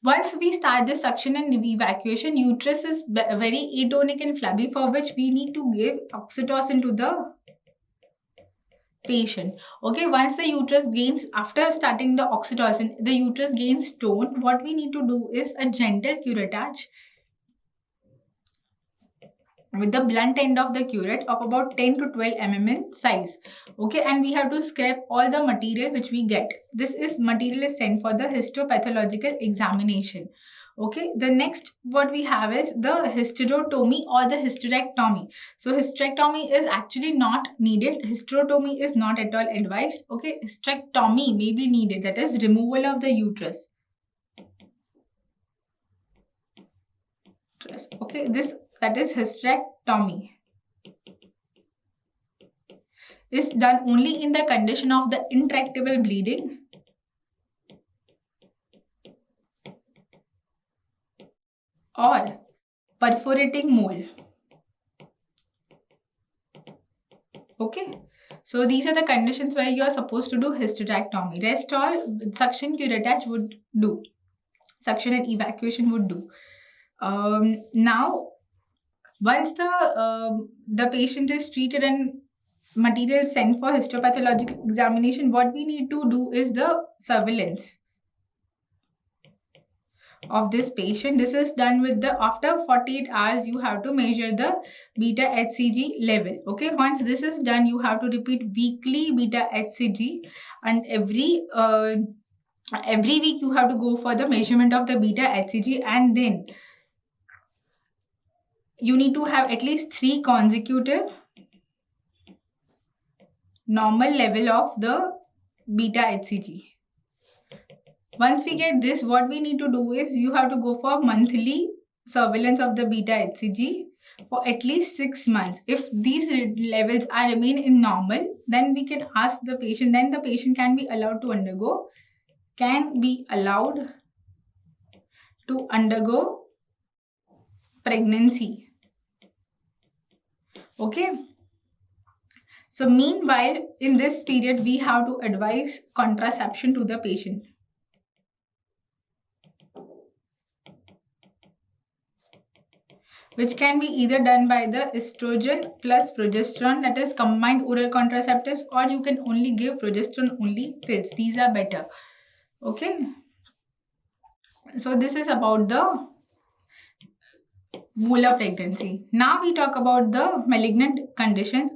Once we start the suction and evacuation, uterus is very atonic and flabby, for which we need to give oxytocin to the patient. Okay, once the uterus gains, after starting the oxytocin, the uterus gains tone, what we need to do is a gentle curettage with the blunt end of the curette of about 10 to 12 mm in size. Okay, and we have to scrape all the material which we get. This is material is sent for the histopathological examination. Okay, the next what we have is the hysterotomy or the hysterectomy. So hysterectomy is actually not needed. Hysterotomy is not at all advised. Okay, hysterectomy may be needed, that is removal of the uterus. Okay, this, that is hysterectomy, is done only in the condition of the intractable bleeding or perforating mole. Okay, so these are the conditions where you are supposed to do hysterectomy. Rest all suction curettage would do. Suction and evacuation would do. Now, once the patient is treated and material sent for histopathological examination, what we need to do is the surveillance of this patient. This is done with the, after 48 hours you have to measure the beta HCG level. Okay, once this is done, you have to repeat weekly beta HCG, and every week you have to go for the measurement of the beta HCG, and then you need to have at least 3 consecutive normal level of the beta HCG. Once we get this, what we need to do is, you have to go for monthly surveillance of the beta HCG for at least 6 months. If these levels are remain in normal, then we can ask the patient, then the patient can be allowed to undergo pregnancy. Okay, so meanwhile in this period we have to advise contraception to the patient, which can be either done by the estrogen plus progesterone, that is combined oral contraceptives, or you can only give progesterone only pills. These are better. Okay, so this is about the molar pregnancy. Now we talk about the malignant conditions.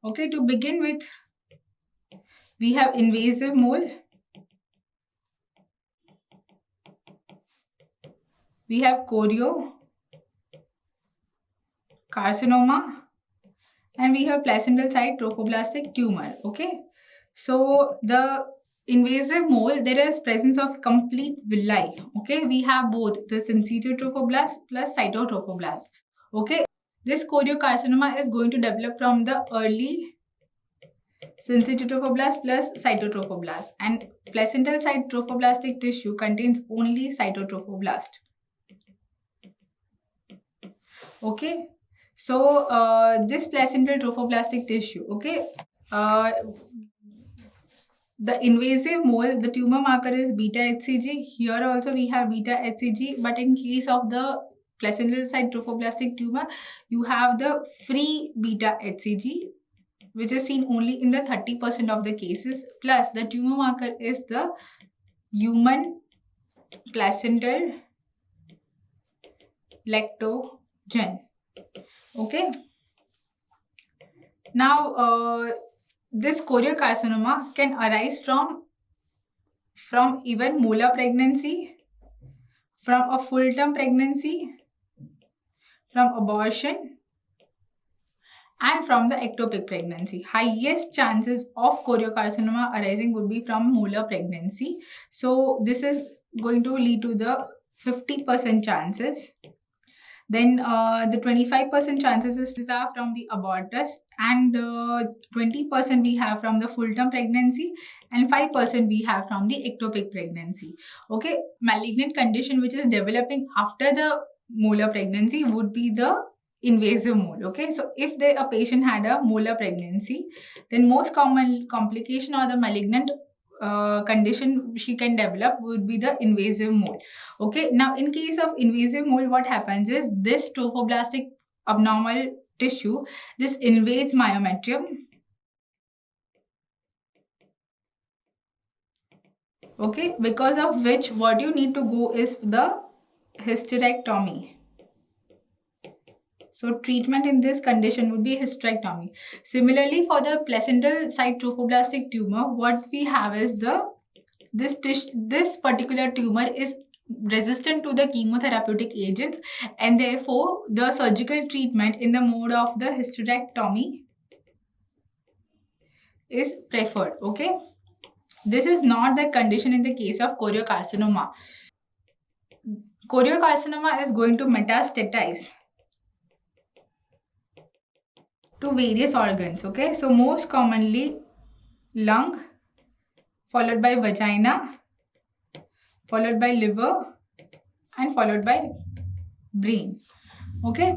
Okay, to begin with, we have invasive mole, we have choriocarcinoma, and we have placental site trophoblastic tumor. Okay, so the invasive mole, there is presence of complete villi. Okay, we have both the syncytial trophoblast plus cytotrophoblast. Okay, this choriocarcinoma is going to develop from the early syncytial trophoblast plus cytotrophoblast, and placental site trophoblastic tissue contains only cytotrophoblast. Okay, so this placental trophoblastic tissue, okay, the invasive mole, the tumor marker is beta HCG. Here also we have beta HCG, but in case of the placental site trophoblastic tumor, you have the free beta HCG, which is seen only in the 30% of the cases. Plus, the tumor marker is the human placental lactogen. Okay. Now, this choriocarcinoma can arise from even molar pregnancy, from a full-term pregnancy, from abortion, and from the ectopic pregnancy. Highest chances of choriocarcinoma arising would be from molar pregnancy. So this is going to lead to the 50% chances. Then the 25% chances are from the abortus, and 20% we have from the full-term pregnancy, and 5% we have from the ectopic pregnancy. Okay, malignant condition which is developing after the molar pregnancy would be the invasive mole. Okay, so if a patient had a molar pregnancy, then most common complication or the malignant condition she can develop would be the invasive mole. Okay, now in case of invasive mole, what happens is this trophoblastic abnormal tissue, this invades myometrium. Okay, because of which what you need to go is the hysterectomy. So treatment in this condition would be hysterectomy. Similarly, for the placental site trophoblastic tumor, what we have is this particular tumor is resistant to the chemotherapeutic agents, and therefore the surgical treatment in the mode of the hysterectomy is preferred. Okay, this is not the condition in the case of choriocarcinoma. Choriocarcinoma is going to metastatize to various organs. Okay, so most commonly lung, followed by vagina, followed by liver, and followed by brain. Okay,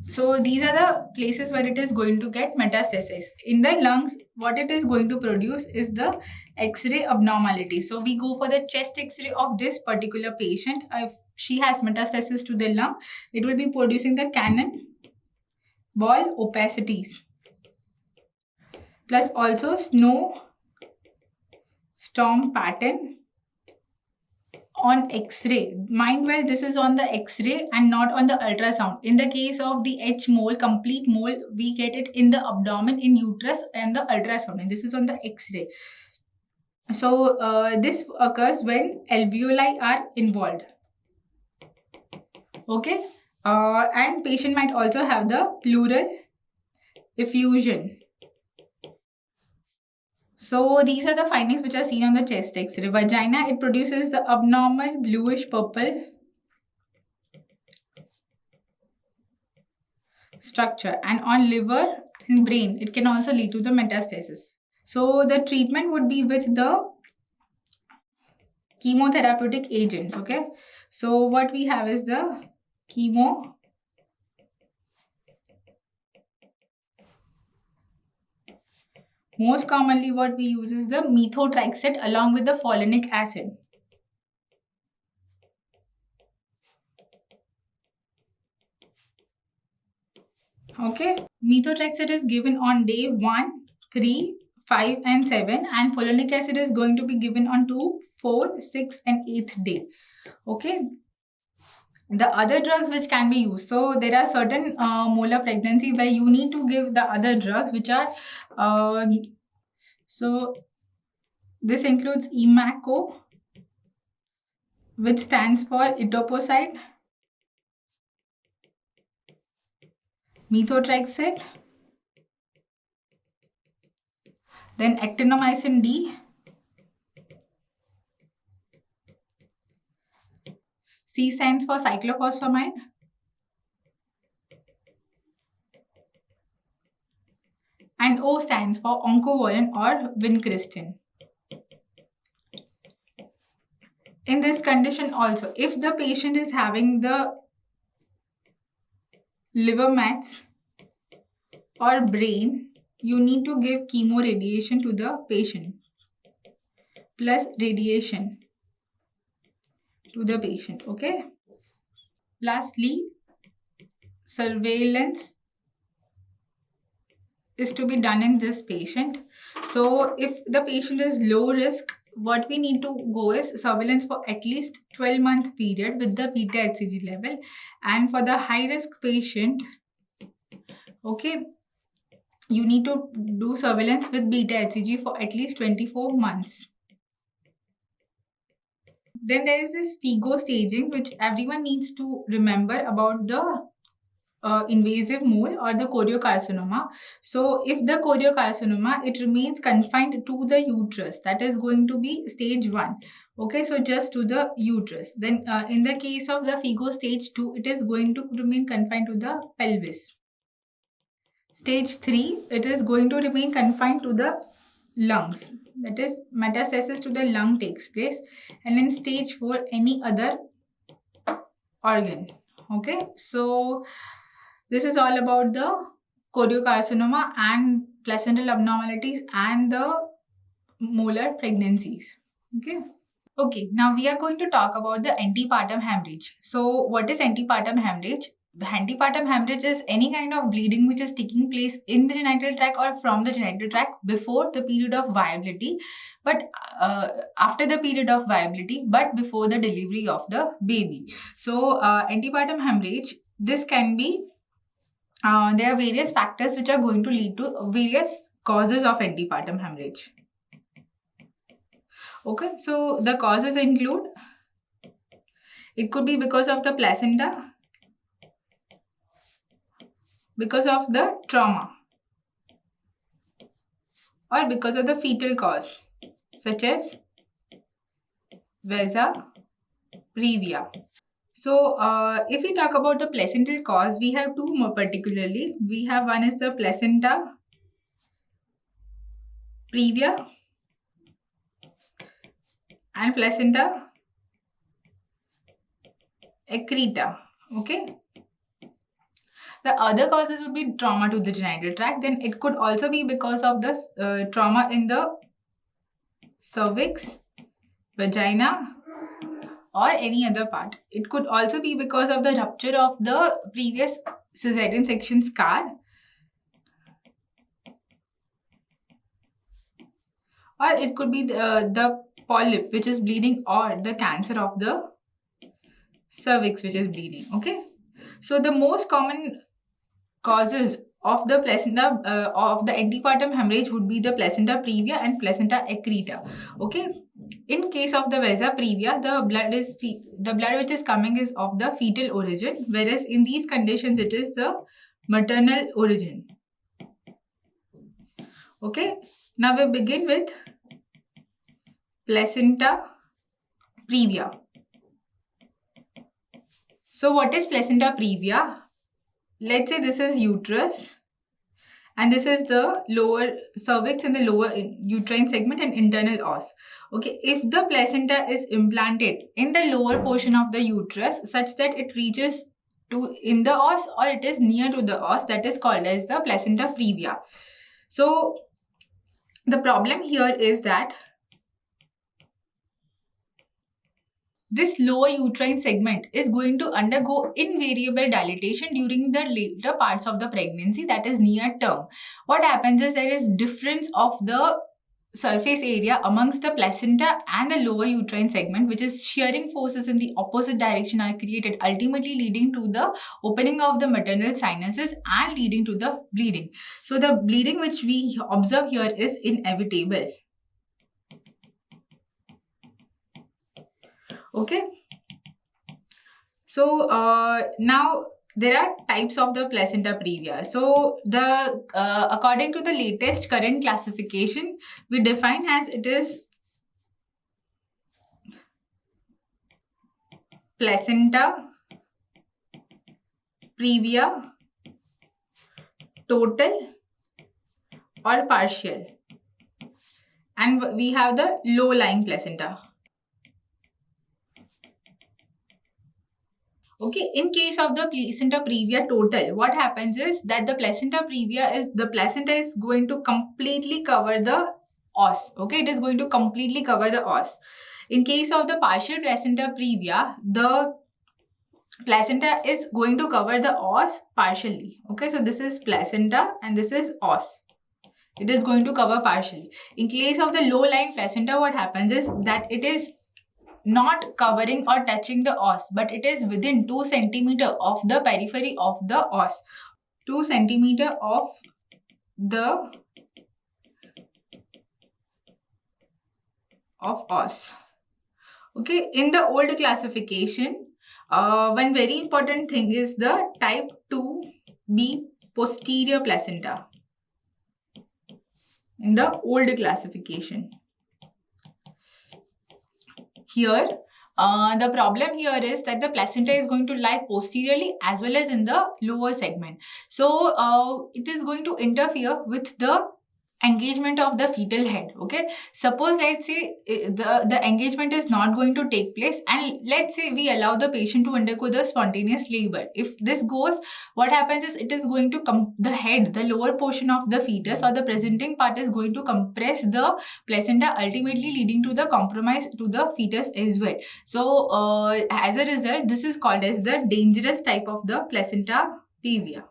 so these are the places where it is going to get metastasis. In the lungs, what it is going to produce is the X-ray abnormality. So we go for the chest X-ray of this particular patient. If she has metastasis to the lung, it will be producing the cannon ball opacities, plus also snow storm pattern on X-ray. Mind well, this is on the X-ray and not on the ultrasound. In the case of the H mole, complete mole, we get it in the abdomen, in uterus, and the ultrasound, and this is on the X-ray. So this occurs when alveoli are involved. Okay, and patient might also have the pleural effusion. So these are the findings which are seen on the chest X-ray. Vagina, it produces the abnormal bluish purple structure, and on liver and brain, it can also lead to the metastasis. So the treatment would be with the chemotherapeutic agents. Okay, so what we have is the chemo. Most commonly what we use is the methotrexate along with the folinic acid. Okay, methotrexate is given on day 1, 3, 5 and 7, and folinic acid is going to be given on 2, 4, 6 and 8th day. Okay, the other drugs which can be used. So there are certain molar pregnancy where you need to give the other drugs which are so this includes Emaco, which stands for etoposide, methotrexate, then actinomycin D, C stands for cyclophosphamide, and O stands for oncovorin or vincristine. In this condition also, if the patient is having the liver mets or brain, you need to give chemoradiation to the patient plus radiation to the patient. Okay, Lastly, surveillance is to be done in this patient. So if the patient is low risk, what we need to go is surveillance for at least 12-month period with the beta HCG level. And for the high risk patient, okay, you need to do surveillance with beta HCG for at least 24 months. Then there is this FIGO staging, which everyone needs to remember about the invasive mole or the choriocarcinoma. So if the choriocarcinoma, it remains confined to the uterus, that is going to be stage 1. Okay, so just to the uterus. Then in the case of the FIGO stage 2, it is going to remain confined to the pelvis. Stage 3, it is going to remain confined to the lungs. That is, metastasis to the lung takes place. And in stage 4, any other organ. Okay, so this is all about the choriocarcinoma and placental abnormalities and the molar pregnancies. Okay, now we are going to talk about the antepartum hemorrhage. So what is antepartum hemorrhage? The antepartum hemorrhage is any kind of bleeding which is taking place in the genital tract or from the genital tract before the period of viability, but after the period of viability, but before the delivery of the baby. So antepartum hemorrhage, this can be, there are various factors which are going to lead to various causes of antepartum hemorrhage. Okay, so the causes include, it could be because of the placenta, because of the trauma, or because of the fetal cause, such as vesa previa. So if we talk about the placental cause, we have two more particularly. We have one is the placenta previa and placenta accreta. Okay. The other causes would be trauma to the genital tract. Then it could also be because of the trauma in the cervix, vagina, or any other part. It could also be because of the rupture of the previous cesarean section scar, or it could be the polyp which is bleeding, or the cancer of the cervix which is bleeding. Okay, so the most common causes of the placenta of the antepartum hemorrhage would be the placenta previa and placenta accreta. Okay, in case of the vesa previa, the blood which is coming is of the fetal origin, whereas in these conditions it is the maternal origin. Okay, now we begin with placenta previa. So what is placenta previa? Let's say this is uterus and this is the lower cervix and the lower uterine segment and internal os. Okay, if the placenta is implanted in the lower portion of the uterus such that it reaches to in the os or it is near to the os, that is called as the placenta previa. So the problem here is that this lower uterine segment is going to undergo invariable dilatation during the later parts of the pregnancy, that is near term. What happens is there is difference of the surface area amongst the placenta and the lower uterine segment, which is shearing forces in the opposite direction are created, ultimately leading to the opening of the maternal sinuses and leading to the bleeding. So the bleeding which we observe here is inevitable. Okay, so now there are types of the placenta previa. So the according to the latest current classification, we define as it is placenta previa total or partial, and we have the low lying placenta. Okay, in case of the placenta previa total, what happens is that the placenta is going to completely cover the os. Okay, it is going to completely cover the os. In case of the partial placenta previa, the placenta is going to cover the os partially. Okay, so this is placenta and this is os. It is going to cover partially. In case of the low-lying placenta, what happens is that it is not covering or touching the os, but it is within 2 centimeter of the periphery of the os. 2 centimeter of the os. Okay, in the old classification, one very important thing is the type 2B posterior placenta. In the old classification. Here, the problem here is that the placenta is going to lie posteriorly as well as in the lower segment. So, it is going to interfere with the engagement of the fetal head. Okay, suppose let's say the engagement is not going to take place, and let's say we allow the patient to undergo the spontaneous labor. If this goes, what happens is it is going to the head, the lower portion of the fetus or the presenting part is going to compress the placenta, ultimately leading to the compromise to the fetus as well. So as a result, this is called as the dangerous type of the placenta previa.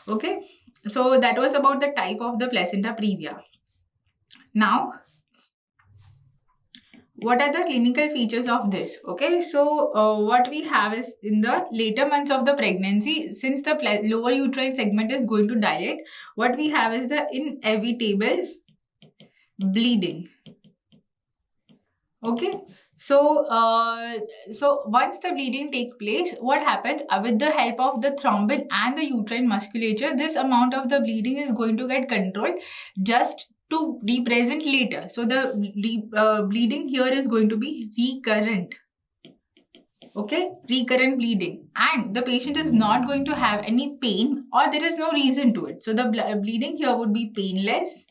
Okay, so that was about the type of the placenta previa. Now, what are the clinical features of this? Okay, so what we have is in the later months of the pregnancy, since the lower uterine segment is going to dilate, what we have is the inevitable bleeding. Okay, so once the bleeding takes place, what happens with the help of the thrombin and the uterine musculature, this amount of the bleeding is going to get controlled just to be present later. So the bleeding here is going to be recurrent. Okay, recurrent bleeding, and the patient is not going to have any pain or there is no reason to it. So the bleeding here would be painless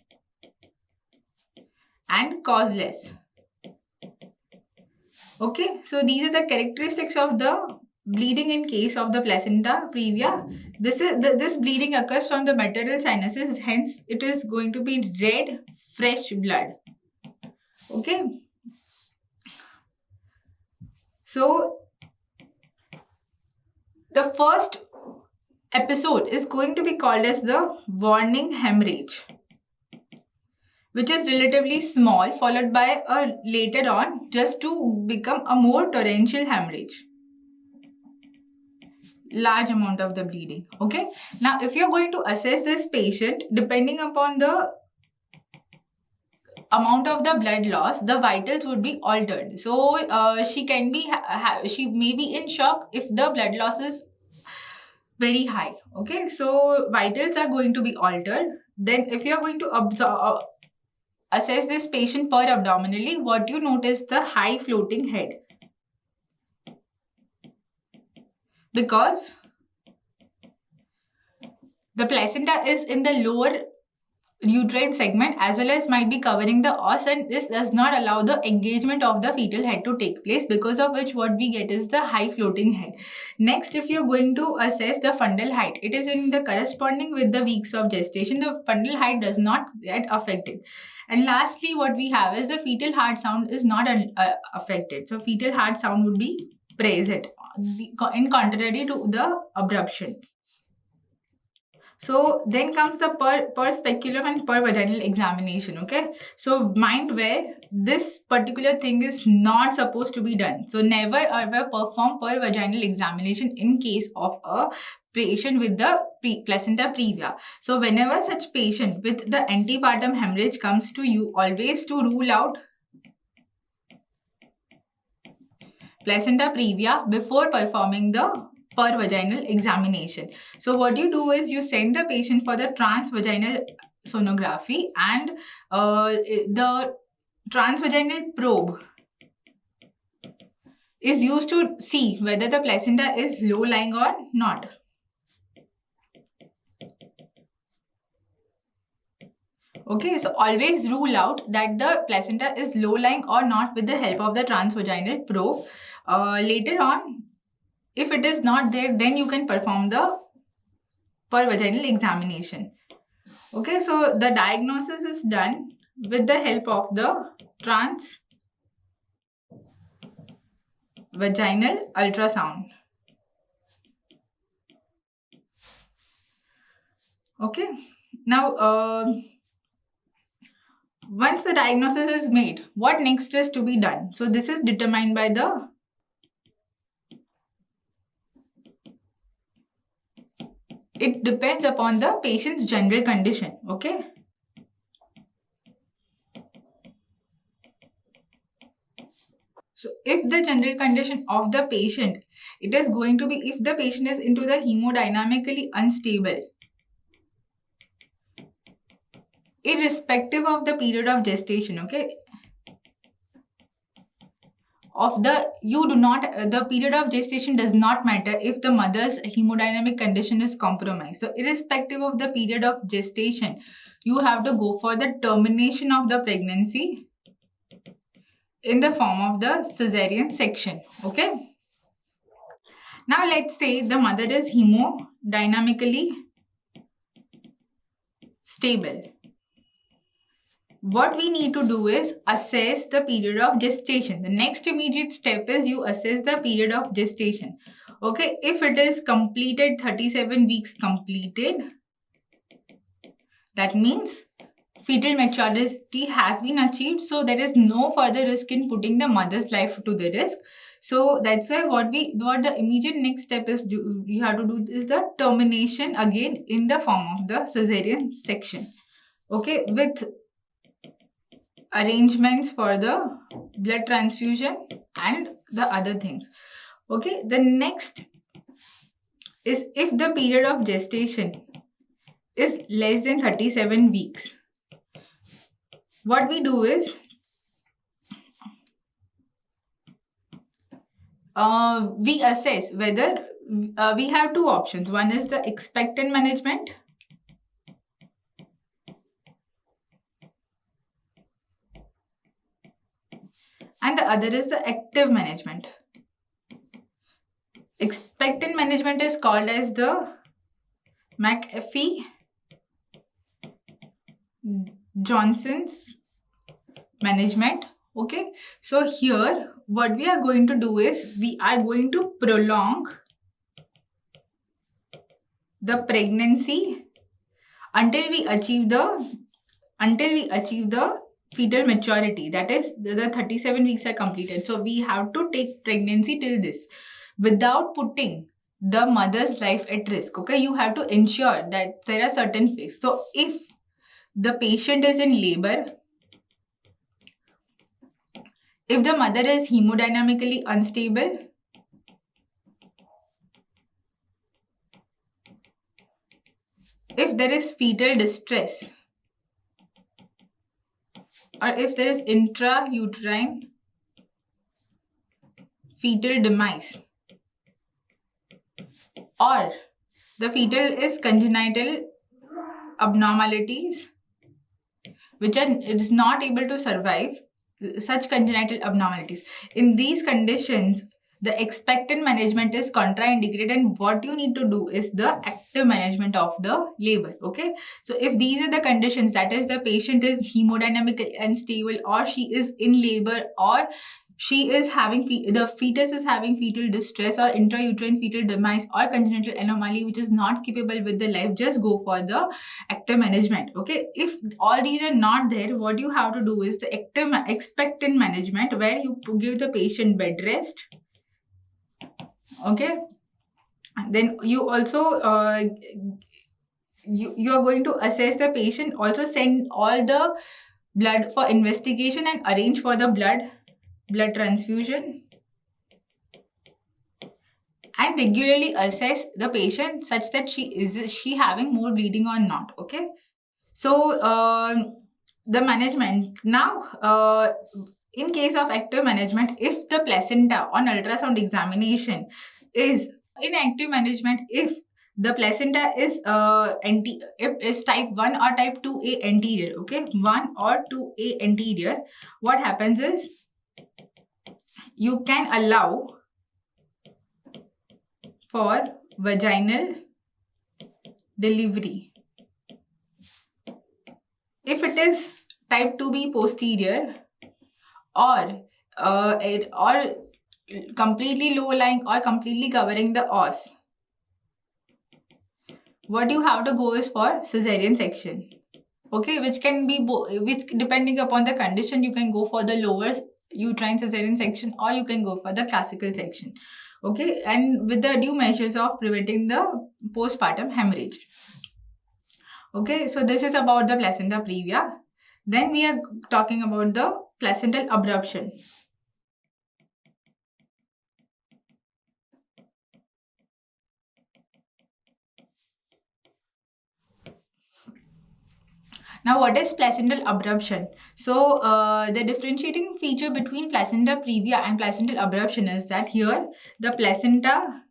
and causeless. Okay, so these are the characteristics of the bleeding in case of the placenta previa. This bleeding occurs from the maternal sinuses, hence it is going to be red, fresh blood. Okay. So the first episode is going to be called as the warning hemorrhage, which is relatively small, followed by a later on just to become a more torrential hemorrhage. Large amount of the bleeding. Okay, now if you're going to assess this patient, depending upon the amount of the blood loss, the vitals would be altered. So she can be she may be in shock if the blood loss is very high. Okay, so vitals are going to be altered. Then if you're going to assess this patient per abdominally, what you notice, the high floating head, because the placenta is in the lower uterine segment as well as might be covering the os, and this does not allow the engagement of the fetal head to take place, because of which what we get is the high floating head. Next, if you're going to assess the fundal height, it is in the corresponding with the weeks of gestation. The fundal height does not get affected. And lastly, what we have is the fetal heart sound is not affected. So fetal heart sound would be present, in contrary to the abruption. So then comes the per speculum and per vaginal examination. Okay, so mind where this particular thing is not supposed to be done. So never ever perform per vaginal examination in case of a patient with the placenta previa. So whenever such patient with the antepartum hemorrhage comes to you, always to rule out placenta previa before performing the per vaginal examination. So what you do is you send the patient for the transvaginal sonography, and the transvaginal probe is used to see whether the placenta is low lying or not. Okay, so always rule out that the placenta is low lying or not with the help of the transvaginal probe. Later on, if it is not there, then you can perform the per vaginal examination. Okay, so the diagnosis is done with the help of the transvaginal ultrasound. Okay. Now, once the diagnosis is made, what next is to be done? So this is determined by it depends upon the patient's general condition. Okay. So if the general condition of the patient, it is going to be, if the patient is into the hemodynamically unstable, irrespective of the period of gestation, okay, the period of gestation does not matter if the mother's hemodynamic condition is compromised. So irrespective of the period of gestation, you have to go for the termination of the pregnancy in the form of the cesarean section. Okay. Now let's say the mother is hemodynamically stable. What we need to do is assess the period of gestation. The next immediate step is you assess the period of gestation. Okay, if it is completed, 37 weeks completed, that means fetal maturity has been achieved, so there is no further risk in putting the mother's life to the risk. So that's why what the immediate next step is you have to do is the termination again in the form of the cesarean section. Okay, with arrangements for the blood transfusion and the other things. Okay, the next is if the period of gestation is less than 37 weeks, what we do is we assess whether we have two options. One is the expectant management, and the other is the active management. Expectant management is called as the McAfee-Johnson's management. Okay, so here what we are going to do is we are going to prolong the pregnancy until we achieve the fetal maturity, that is the 37 weeks are completed. So we have to take pregnancy till this without putting the mother's life at risk. Okay, you have to ensure that there are certain phases. So if the patient is in labor, if the mother is hemodynamically unstable, if there is fetal distress, or if there is intrauterine fetal demise, or the fetal is congenital abnormalities which is not able to survive such congenital abnormalities. In these conditions, the expectant management is contraindicated, and what you need to do is the active management of the labor. Okay, so if these are the conditions, that is the patient is hemodynamically unstable, or she is in labor, or she is having the fetus is having fetal distress, or intrauterine fetal demise, or congenital anomaly which is not capable with the life, just go for the active management. Okay, if all these are not there, what you have to do is the expectant management, where you give the patient bed rest. Okay, then you also you are going to assess the patient, also send all the blood for investigation and arrange for the blood transfusion, and regularly assess the patient such that she having more bleeding or not. Okay, so the management now, in case of active management, if the placenta on ultrasound examination is in active management, if the placenta is if is type 1 or type 2A anterior, okay, 1 or 2A anterior, what happens is you can allow for vaginal delivery. If it is type 2B posterior, or completely low lying or completely covering the os, what you have to go is for cesarean section. Okay, which can be which, depending upon the condition, you can go for the lower uterine cesarean section or you can go for the classical section. Okay, and with the due measures of preventing the postpartum hemorrhage. Okay, so this is about the placenta previa. Then we are talking about the placental abruption. Now, what is placental abruption? So, the differentiating feature between placenta previa and placental abruption is that here the placenta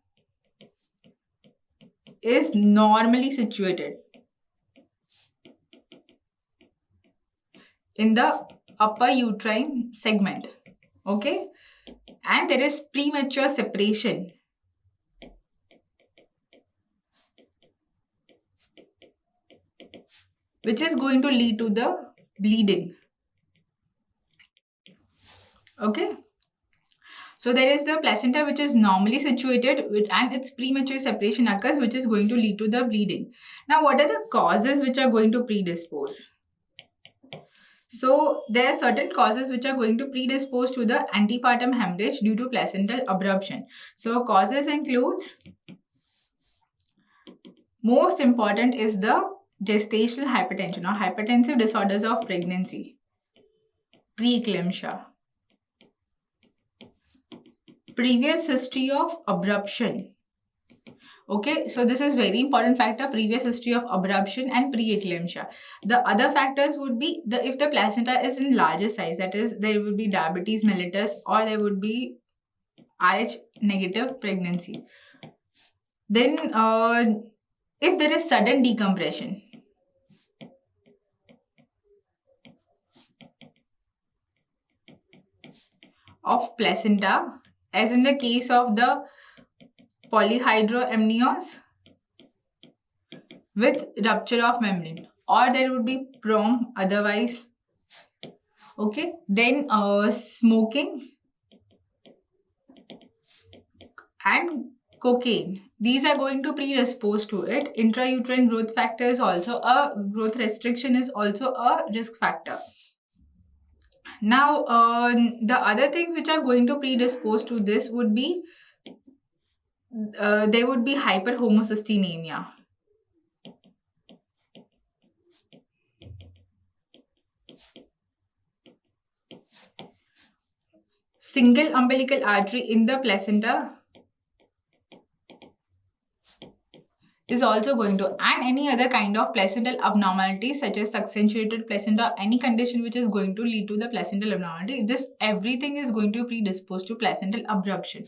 is normally situated in the upper uterine segment. Okay, and there is premature separation, which is going to lead to the bleeding. Okay, so there is the placenta which is normally situated and its premature separation occurs, which is going to lead to the bleeding. Now, what are the causes which are going to predispose? So there are certain causes which are going to predispose to the antepartum hemorrhage due to placental abruption. So causes includes, most important is the gestational hypertension or hypertensive disorders of pregnancy, preeclampsia, previous history of abruption. Okay, so this is very important factor, previous history of abruption and preeclampsia. The other factors would be if the placenta is in larger size, that is there would be diabetes mellitus or there would be Rh negative pregnancy. Then if there is sudden decompression, of placenta, as in the case of the polyhydramnios with rupture of membrane, or there would be PROM otherwise. Okay, then smoking and cocaine, these are going to predispose to it. Intrauterine growth factor is also a growth restriction, is also a risk factor. Now, the other things which are going to predispose to this would be there would be hyperhomocystinemia. Single umbilical artery in the placenta is also going to, and any other kind of placental abnormality such as accentuated placenta, any condition which is going to lead to the placental abnormality, this everything is going to predispose to placental abruption.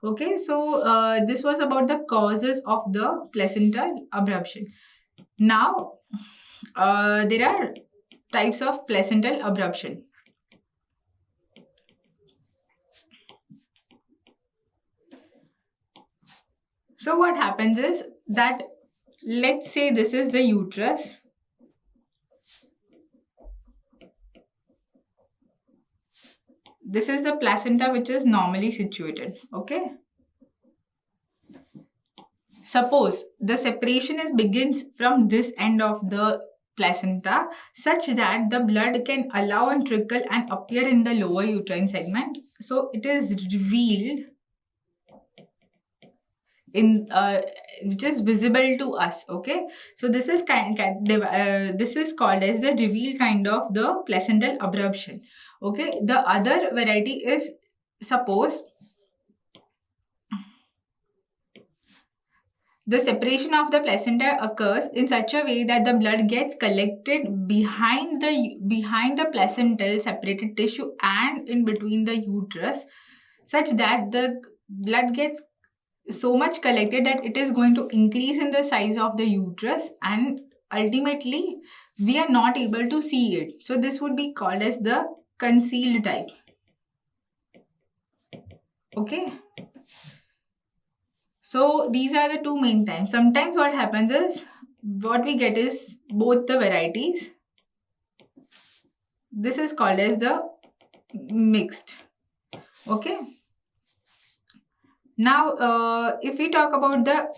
Okay, so this was about the causes of the placental abruption. Now, there are types of placental abruption. So what happens is that, let's say this is the uterus. This is the placenta which is normally situated. Okay. Suppose the separation begins from this end of the placenta such that the blood can allow and trickle and appear in the lower uterine segment. So it is revealed in which is visible to us. Okay, so this is this is called as the reveal kind of the placental abruption. Okay, the other variety is, suppose the separation of the placenta occurs in such a way that the blood gets collected behind the placental separated tissue and in between the uterus, such that the blood gets so much collected that it is going to increase in the size of the uterus and ultimately we are not able to see it. So this would be called as the concealed type. Okay. So these are the two main types. Sometimes what happens is, what we get is both the varieties. This is called as the mixed. Okay. Now, if we talk about the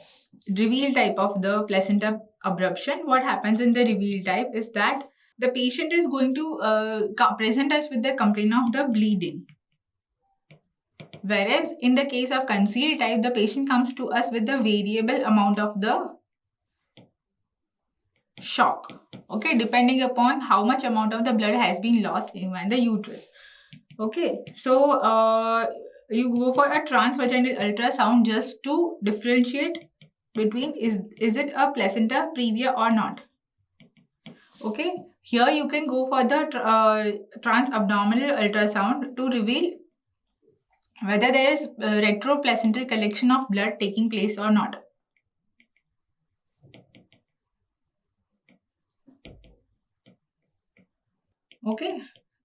reveal type of the placenta abruption, what happens in the reveal type is that the patient is going to present us with the complaint of the bleeding. Whereas in the case of concealed type, the patient comes to us with the variable amount of the shock. Okay, depending upon how much amount of the blood has been lost in the uterus. Okay, so you go for a transvaginal ultrasound just to differentiate between is it a placenta previa or not. Okay, here you can go for the transabdominal ultrasound to reveal whether there is retroplacental collection of blood taking place or not. Okay,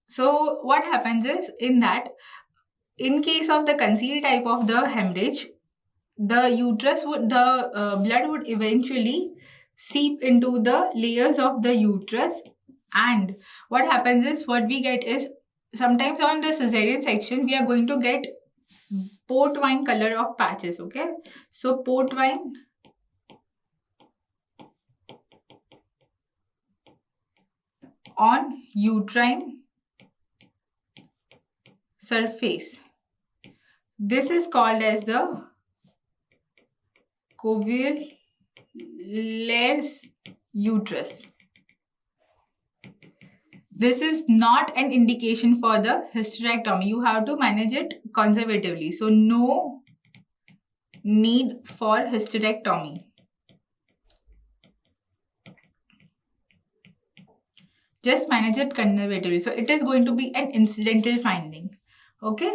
so what happens is in that, in case of the concealed type of the hemorrhage, the uterus would, the blood would eventually seep into the layers of the uterus, and what happens is, what we get is, sometimes on the cesarean section we are going to get port wine color of patches. Okay, so port wine on uterine surface. This is called as the Obg1rr's uterus. This is not an indication for the hysterectomy. You have to manage it conservatively. So no need for hysterectomy. Just manage it conservatively. So it is going to be an incidental finding. Okay.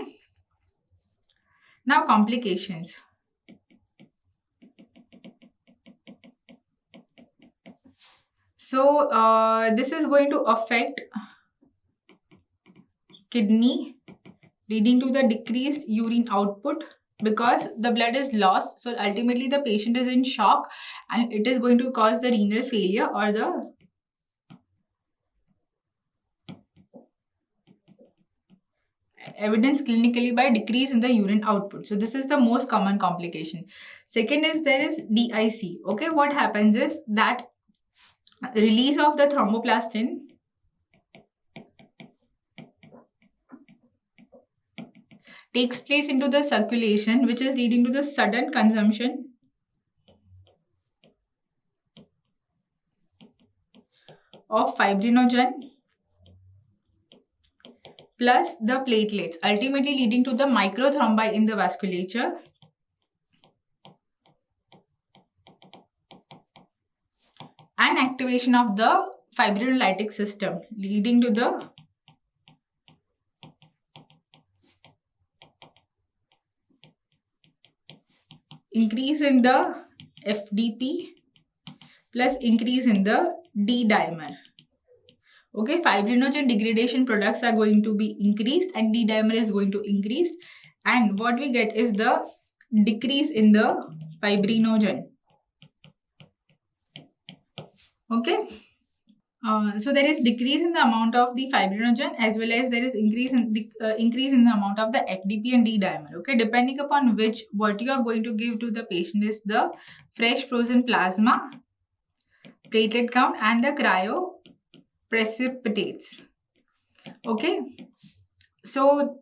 Now complications. So this is going to affect kidney, leading to the decreased urine output because the blood is lost. So ultimately the patient is in shock and it is going to cause the renal failure or the evidence clinically by decrease in the urine output. So this is the most common complication. Second is there is DIC. Okay, what happens is that release of the thromboplastin takes place into the circulation, which is leading to the sudden consumption of fibrinogen plus the platelets, ultimately leading to the microthrombi in the vasculature and activation of the fibrinolytic system, leading to the increase in the FDP plus increase in the D dimer. Okay, fibrinogen degradation products are going to be increased and D dimer is going to increase, and what we get is the decrease in the fibrinogen. Okay, so there is decrease in the amount of the fibrinogen as well as there is increase in the amount of the FDP and D dimer. Okay, depending upon which, what you are going to give to the patient is the fresh frozen plasma, platelet count, and the cryo precipitates. Okay, so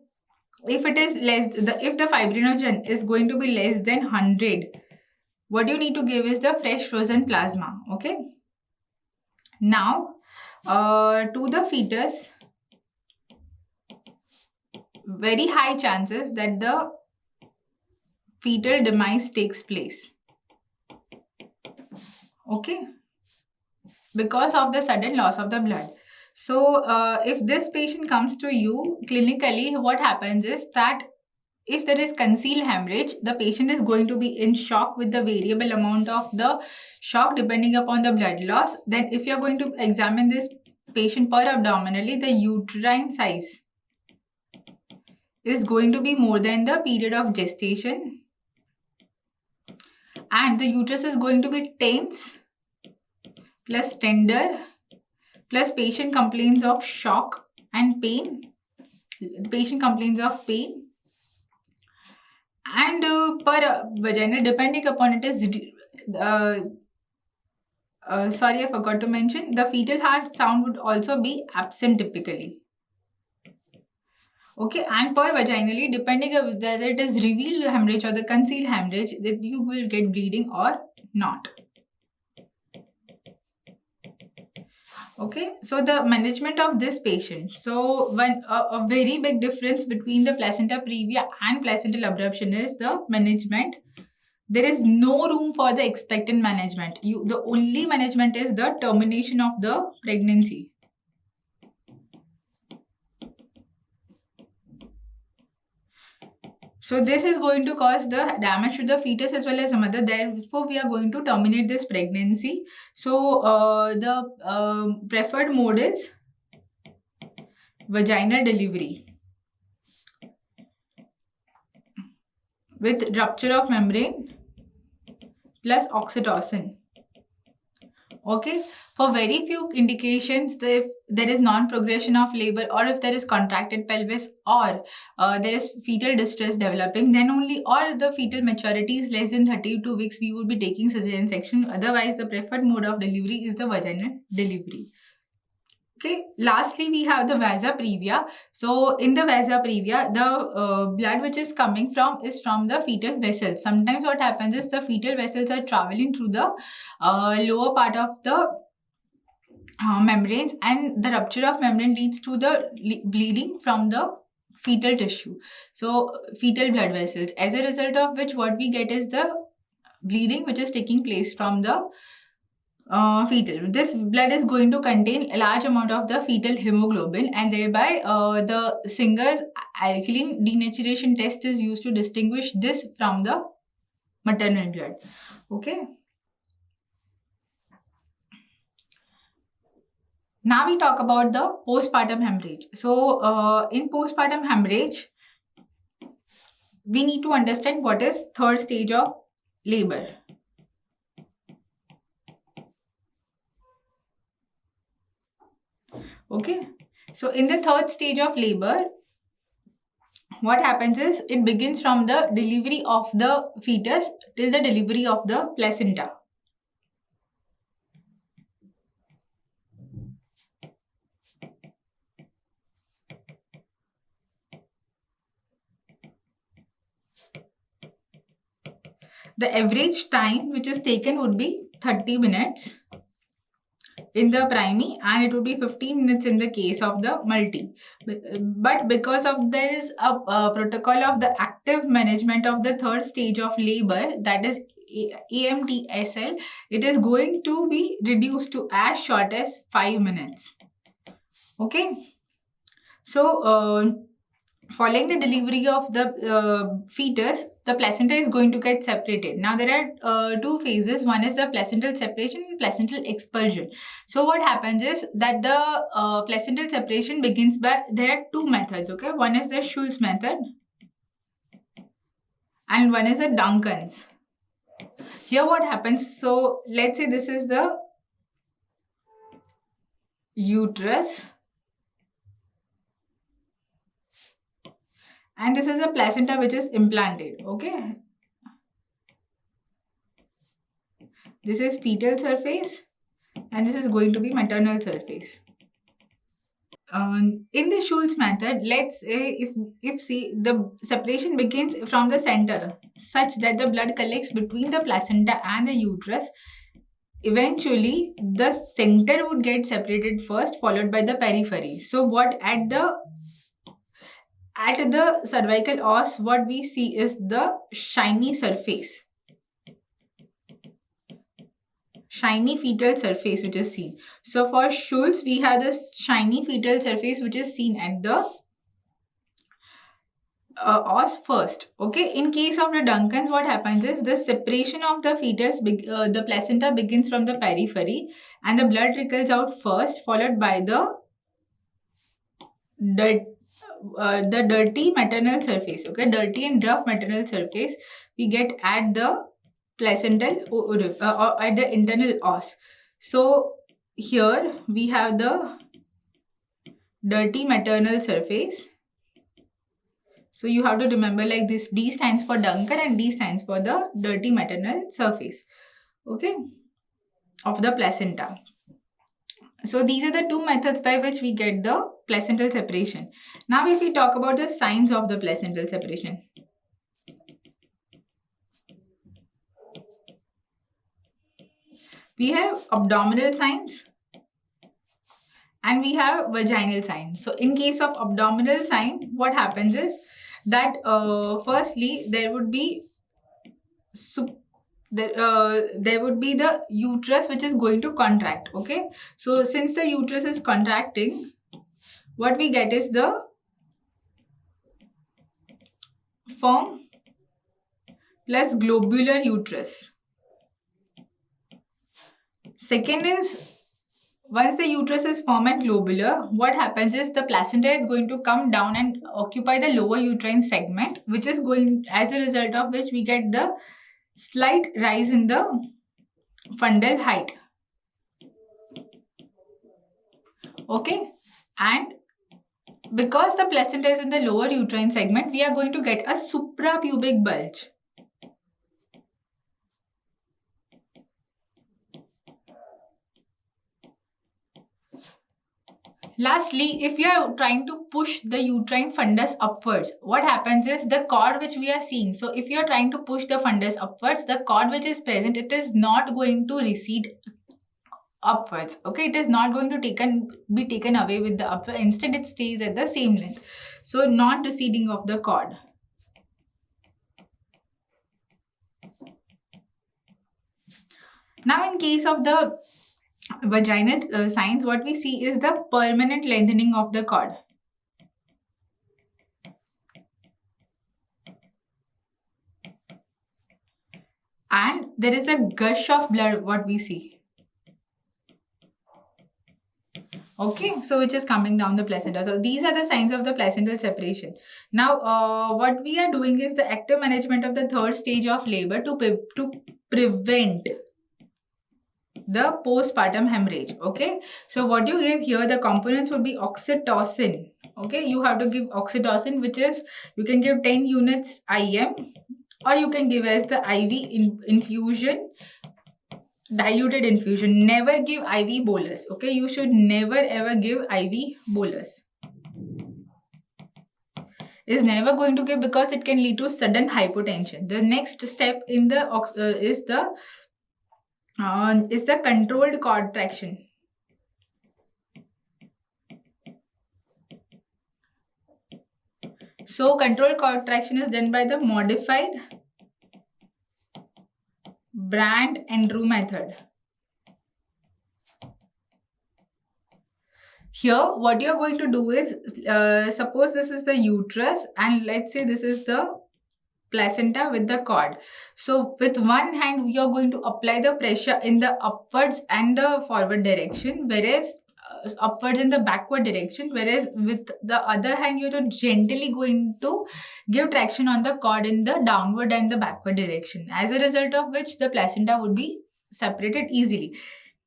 if it is less, if the fibrinogen is going to be less than 100, what you need to give is the fresh frozen plasma. Okay, now to the fetus, very high chances that the fetal demise takes place. Okay, because of the sudden loss of the blood. So if this patient comes to you clinically, what happens is that if there is concealed hemorrhage, the patient is going to be in shock with the variable amount of the shock depending upon the blood loss. Then if you are going to examine this patient per abdominally, the uterine size is going to be more than the period of gestation, and the uterus is going to be tense plus tender plus patient complains of shock and pain. The patient complains of pain, and per vagina, depending upon it is sorry, I forgot to mention, the fetal heart sound would also be absent typically. Okay, and per vaginally, depending on whether it is revealed hemorrhage or the concealed hemorrhage, that you will get bleeding or not. Okay, so the management of this patient. So when a very big difference between the placenta previa and placental abruption is the management. There is no room for the expectant management. The only management is the termination of the pregnancy. So this is going to cause the damage to the fetus as well as the mother. Therefore, we are going to terminate this pregnancy. So the preferred mode is vaginal delivery with rupture of membrane plus oxytocin. Okay, for very few indications, if there is non-progression of labor, or if there is contracted pelvis, or there is fetal distress developing, then only, or the fetal maturity is less than 32 weeks, we would be taking cesarean section. Otherwise, the preferred mode of delivery is the vaginal delivery. Okay, lastly, we have the vasa previa. So in the vasa previa, the blood which is coming from is from the fetal vessels. Sometimes what happens is the fetal vessels are traveling through the lower part of the membranes, and the rupture of membrane leads to the bleeding from the fetal tissue. So fetal blood vessels. As a result of which, what we get is the bleeding which is taking place from the fetal. This blood is going to contain a large amount of the fetal hemoglobin, and thereby the Singer's alkaline denaturation test is used to distinguish this from the maternal blood. Okay. Now we talk about the postpartum hemorrhage. So in postpartum hemorrhage, we need to understand what is third stage of labor. Okay, so in the third stage of labor, what happens is it begins from the delivery of the fetus till the delivery of the placenta. The average time which is taken would be 30 minutes in the primary, and it would be 15 minutes in the case of the multi. But because of there is a protocol of the active management of the third stage of labor, that is AMTSL, it is going to be reduced to as short as 5 minutes. Okay, so following the delivery of the fetus, the placenta is going to get separated. Now there are two phases. One is the placental separation and placental expulsion. So what happens is that the placental separation begins by, there are two methods. Okay, one is the Schulz method and one is the Duncan's. Here what happens, so let's say this is the uterus and this is a placenta which is implanted. Okay, this is fetal surface and this is going to be maternal surface. In the Schulz method, let's say if see the separation begins from the center such that the blood collects between the placenta and the uterus. Eventually, the center would get separated first, followed by the periphery. So what at the cervical os, what we see is the shiny surface. Shiny fetal surface which is seen. So for Schulz, we have this shiny fetal surface which is seen at the os first. Okay, in case of the Duncan's, what happens is the separation of the fetus, the placenta begins from the periphery and the blood trickles out first, followed by the dirty maternal surface. Okay, dirty and rough maternal surface we get at the placental or at the internal os. So here we have the dirty maternal surface. So you have to remember like this, D stands for Duncan and D stands for the dirty maternal surface, okay, of the placenta. So these are the two methods by which we get the placental separation. Now if we talk about the signs of the placental separation. We have abdominal signs and we have vaginal signs. So in case of abdominal sign, what happens is that firstly there would be there would be the uterus which is going to contract, okay. So since the uterus is contracting, what we get is the firm plus globular uterus. Second is, once the uterus is firm and globular, what happens is the placenta is going to come down and occupy the lower uterine segment, which is going, as a result of which we get the slight rise in the fundal height, okay. And because the placenta is in the lower uterine segment, we are going to get a suprapubic bulge. Lastly, if you are trying to push the uterine fundus upwards, what happens is the cord which we are seeing. So if you are trying to push the fundus upwards, the cord which is present, it is not going to recede upwards, okay. It is not going to be taken away with the upward. Instead, it stays at the same length. So non-receding of the cord. Now in case of the vaginal signs, what we see is the permanent lengthening of the cord. And there is a gush of blood, what we see. Okay, so which is coming down the placenta. So these are the signs of the placental separation. Now, what we are doing is the active management of the third stage of labor to prevent the postpartum hemorrhage, okay. So what you give here, the components would be oxytocin, okay. You have to give oxytocin, which is, you can give 10 units IM, or you can give as the IV infusion, diluted infusion. Never give IV bolus, okay. You should never ever give IV bolus. Is never going to give, because it can lead to sudden hypotension. The next step in the is the controlled contraction. So controlled contraction is done by the modified Brandt-Andrew method. Here, what you are going to do is, suppose this is the uterus and let's say this is the placenta with the cord. So with one hand, you are going to apply the pressure in the upwards and the forward direction, whereas upwards in the backward direction, whereas with the other hand, you are gently going to give traction on the cord in the downward and the backward direction, as a result of which the placenta would be separated easily.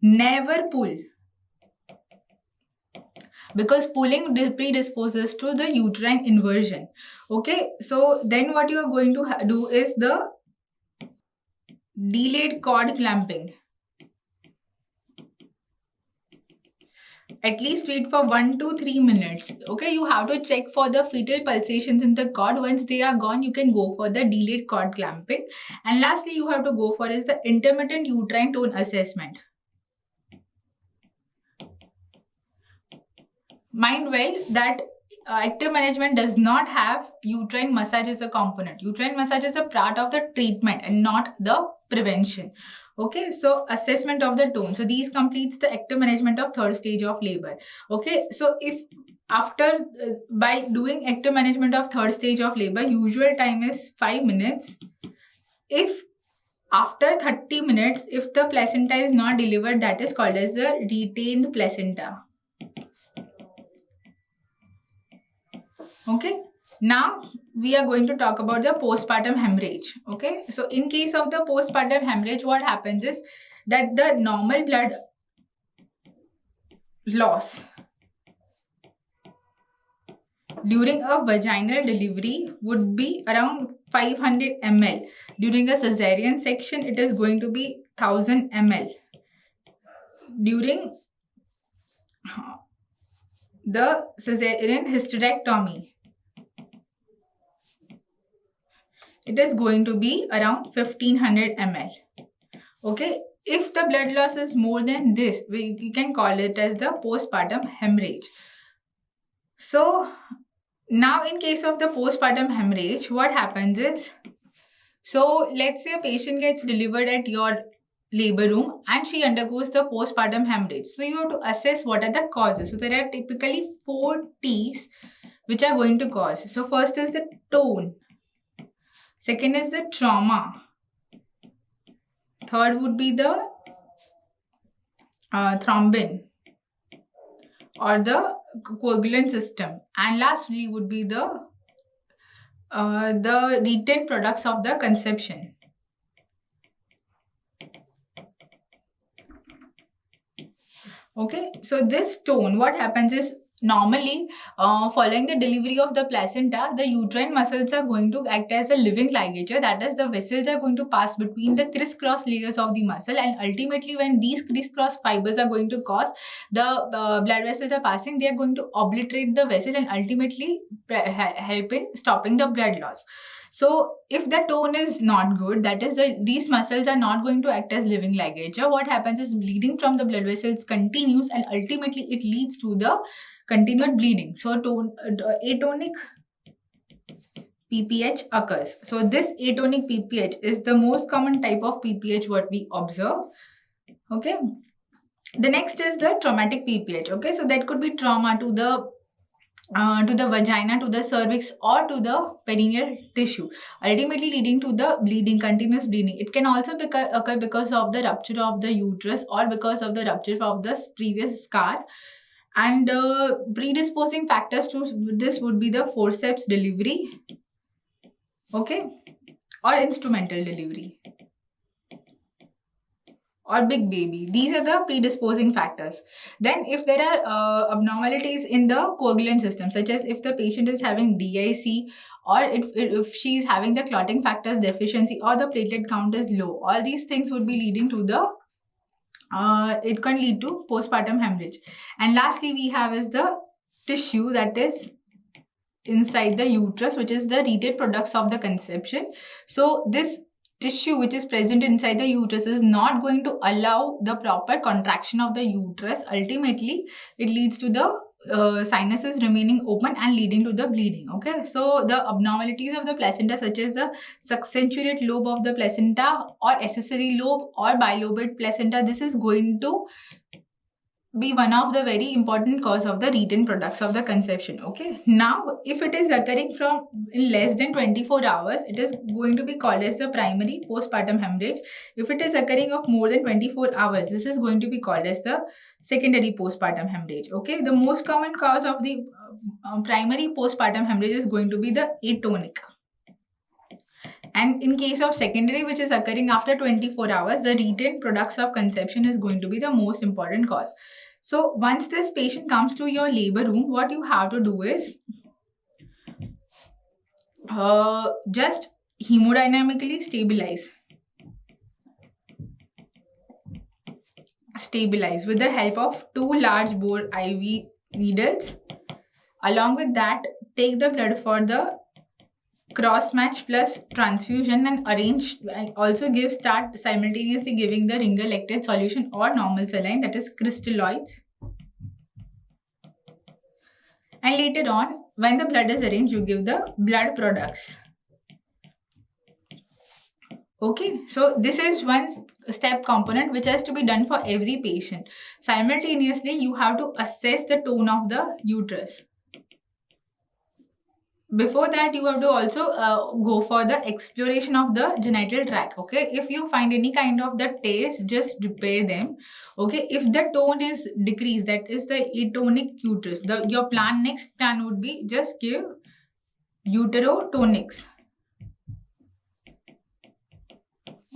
Never pull, because pulling predisposes to the uterine inversion, okay. So then what you are going to do is the delayed cord clamping. At least wait for 1 to 3 minutes, okay. You have to check for the fetal pulsations in the cord. Once they are gone, you can go for the delayed cord clamping. And lastly, you have to go for is the intermittent uterine tone assessment. Mind well that active management does not have uterine massage as a component. Uterine massage is a part of the treatment and not the prevention, okay. So assessment of the tone. So these completes the active management of third stage of labor, okay. So if after by doing active management of third stage of labor, usual time is 5 minutes. If after 30 minutes, if the placenta is not delivered, that is called as the retained placenta. Okay, now we are going to talk about the postpartum hemorrhage, okay. So in case of the postpartum hemorrhage, what happens is that the normal blood loss during a vaginal delivery would be around 500 ml. During a cesarean section, it is going to be 1000 ml. During the cesarean hysterectomy, it is going to be around 1500 ml. Okay, if the blood loss is more than this, we can call it as the postpartum hemorrhage. So now in case of the postpartum hemorrhage, what happens is, so let's say a patient gets delivered at your labor room and she undergoes the postpartum hemorrhage. So you have to assess what are the causes. So there are typically 4 T's which are going to cause. So first is the tone. Second is the trauma. Third would be the thrombin or the coagulant system. And lastly would be the retained products of the conception. Okay, so this tone, what happens is, normally following the delivery of the placenta, the uterine muscles are going to act as a living ligature. That is, the vessels are going to pass between the crisscross layers of the muscle, and ultimately when these crisscross fibers are going to cause the blood vessels are passing, they are going to obliterate the vessel and ultimately help in stopping the blood loss. So if the tone is not good, that is, these muscles are not going to act as living ligature, what happens is bleeding from the blood vessels continues and ultimately it leads to the continued bleeding. So atonic PPH occurs. So this atonic PPH is the most common type of PPH what we observe. Okay. The next is the traumatic PPH. Okay, so that could be trauma to the vagina, to the cervix, or to the perineal tissue, ultimately leading to the bleeding, continuous bleeding. It can also occur because of the rupture of the uterus or because of the rupture of the previous scar. And predisposing factors to this would be the forceps delivery, okay, or instrumental delivery, or big baby. These are the predisposing factors. Then if there are abnormalities in the coagulant system, such as if the patient is having DIC, or if she is having the clotting factors deficiency, or the platelet count is low, all these things would be leading to the it can lead to postpartum hemorrhage. And lastly we have is the tissue that is inside the uterus, which is the retained products of the conception. So this tissue which is present inside the uterus is not going to allow the proper contraction of the uterus. Ultimately it leads to the sinuses remaining open and leading to the bleeding. Okay, so the abnormalities of the placenta, such as the succensurate lobe of the placenta or accessory lobe or bilobate placenta, this is going to be one of the very important cause of the retained products of the conception. Okay, now if it is occurring from in less than 24 hours, it is going to be called as the primary postpartum hemorrhage. If it is occurring of more than 24 hours, this is going to be called as the secondary postpartum hemorrhage. Okay, the most common cause of the primary postpartum hemorrhage is going to be the atonic. And in case of secondary, which is occurring after 24 hours, the retained products of conception is going to be the most important cause. So once this patient comes to your labor room, what you have to do is just hemodynamically stabilize with the help of 2 large bore IV needles. Along with that, take the blood for the cross match plus transfusion and arrange. Also start simultaneously giving the ringer lactate solution or normal saline, that is crystalloids. And later on, when the blood is arranged, you give the blood products. Okay, so this is one step component which has to be done for every patient. Simultaneously, you have to assess the tone of the uterus. Before that, you have to also go for the exploration of the genital tract. Okay, if you find any kind of the tears, just repair them. Okay, if the tone is decreased, that is the atonic uterus, your next plan would be just give uterotonics.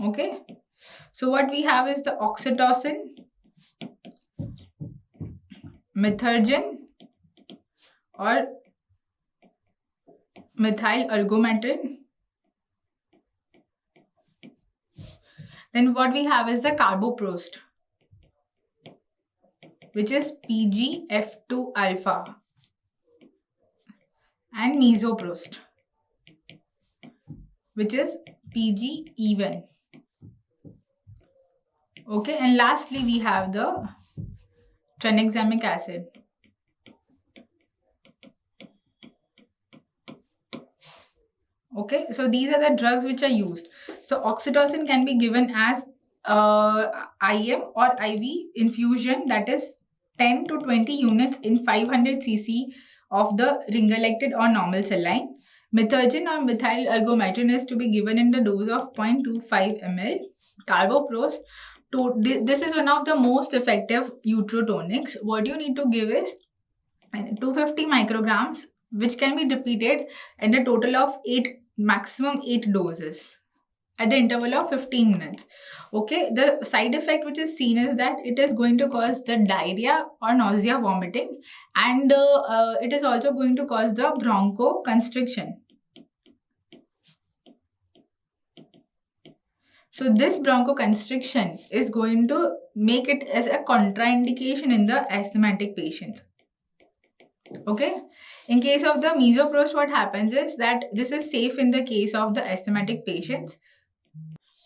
Okay, so what we have is the oxytocin, methergin, or methyl ergometrin. Then what we have is the carboprost, which is PGF2 alpha, and mesoprost, which is PGE1. Okay, and lastly we have the tranexamic acid. Okay, so these are the drugs which are used. So oxytocin can be given as IM or IV infusion, that is 10 to 20 units in 500 cc of the ring-elected or normal saline. Methergin or methyl ergometrin is to be given in the dose of 0.25 ml. Carboprost, this is one of the most effective uterotonics. What you need to give is 250 micrograms, which can be repeated in a total of maximum 8 doses at the interval of 15 minutes. Okay, the side effect which is seen is that it is going to cause the diarrhea or nausea, vomiting, and it is also going to cause the bronchoconstriction. So this bronchoconstriction is going to make it as a contraindication in the asthmatic patients. Okay, in case of the mesoprost, what happens is that this is safe in the case of the asthmatic patients.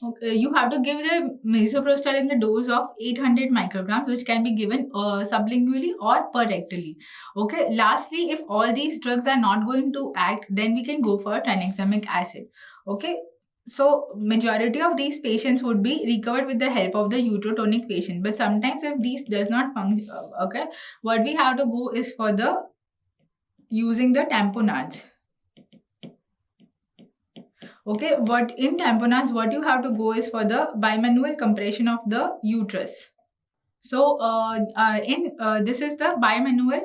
Okay, you have to give the misoprostol in the dose of 800 micrograms, which can be given sublingually or per rectally. Okay, lastly, if all these drugs are not going to act, then we can go for tranexamic acid. Okay, so majority of these patients would be recovered with the help of the uterotonic patient. But sometimes if these does not function, okay, what we have to go is for the using the tamponades. Okay, what in tamponades, what you have to go is for the bimanual compression of the uterus. So this is the bimanual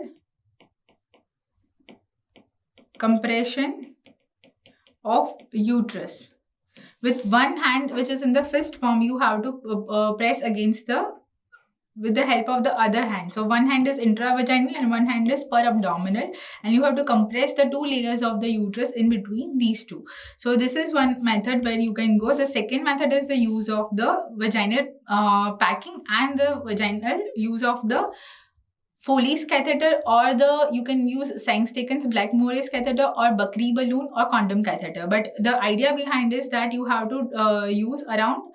compression of uterus. With one hand, which is in the fist form, you have to press against the with the help of the other hand. So one hand is intravaginal and one hand is per abdominal, and you have to compress the two layers of the uterus in between these two. So this is one method where you can go. The second method is the use of the vaginal packing and the vaginal use of the Foley's catheter, or you can use Sangsteken's Blackmore's catheter or Buckree balloon or condom catheter. But the idea behind is that you have to use around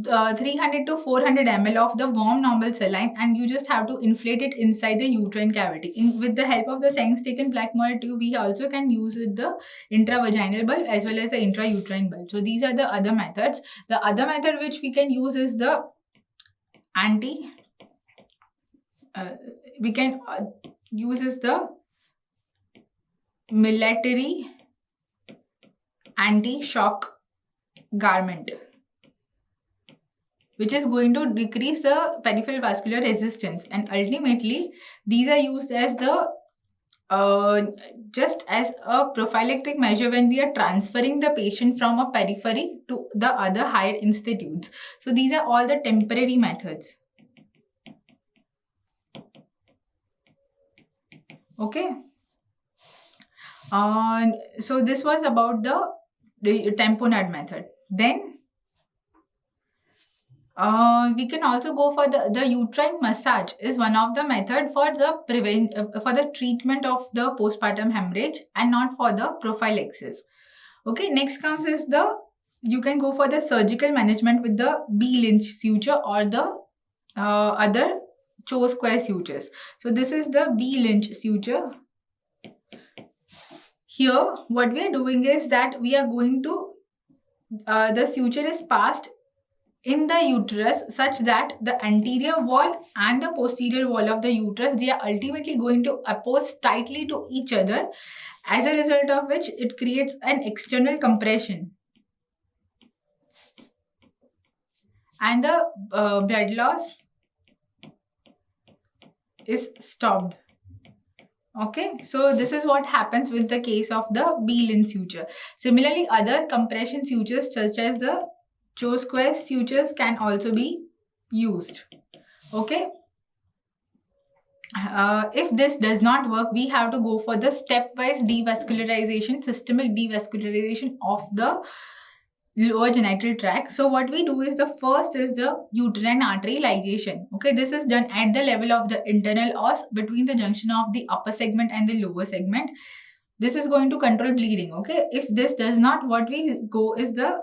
300 to 400 ml of the warm normal saline, and you just have to inflate it inside the uterine cavity. With the help of the Sangsteken Blackmore tube, we also can use the intravaginal bulb as well as the intrauterine bulb. So these are the other methods. The other method which we can use is the military anti-shock garment, which is going to decrease the peripheral vascular resistance, and ultimately these are used as the just as a prophylactic measure when we are transferring the patient from a periphery to the other higher institutes. So these are all the temporary methods. Okay. So this was about the tamponade method. Then we can also go for the uterine massage is one of the method for the treatment of the postpartum hemorrhage and not for the prophylaxis. Okay, next comes is you can go for the surgical management with the B-Lynch suture or the other Cho square sutures. So this is the B-Lynch suture. Here what we are doing is that we are going to the suture is passed in the uterus such that the anterior wall and the posterior wall of the uterus, they are ultimately going to oppose tightly to each other, as a result of which it creates an external compression and the blood loss is stopped. Okay, so this is what happens with the case of the B-Lynch suture. Similarly, other compression sutures such as the Cho square sutures can also be used. Okay, if this does not work, we have to go for the stepwise devascularization, systemic devascularization of the lower genital tract. So what we do is, the first is the uterine artery ligation. Okay, this is done at the level of the internal os between the junction of the upper segment and the lower segment. This is going to control bleeding. Okay, if this does not, what we go is the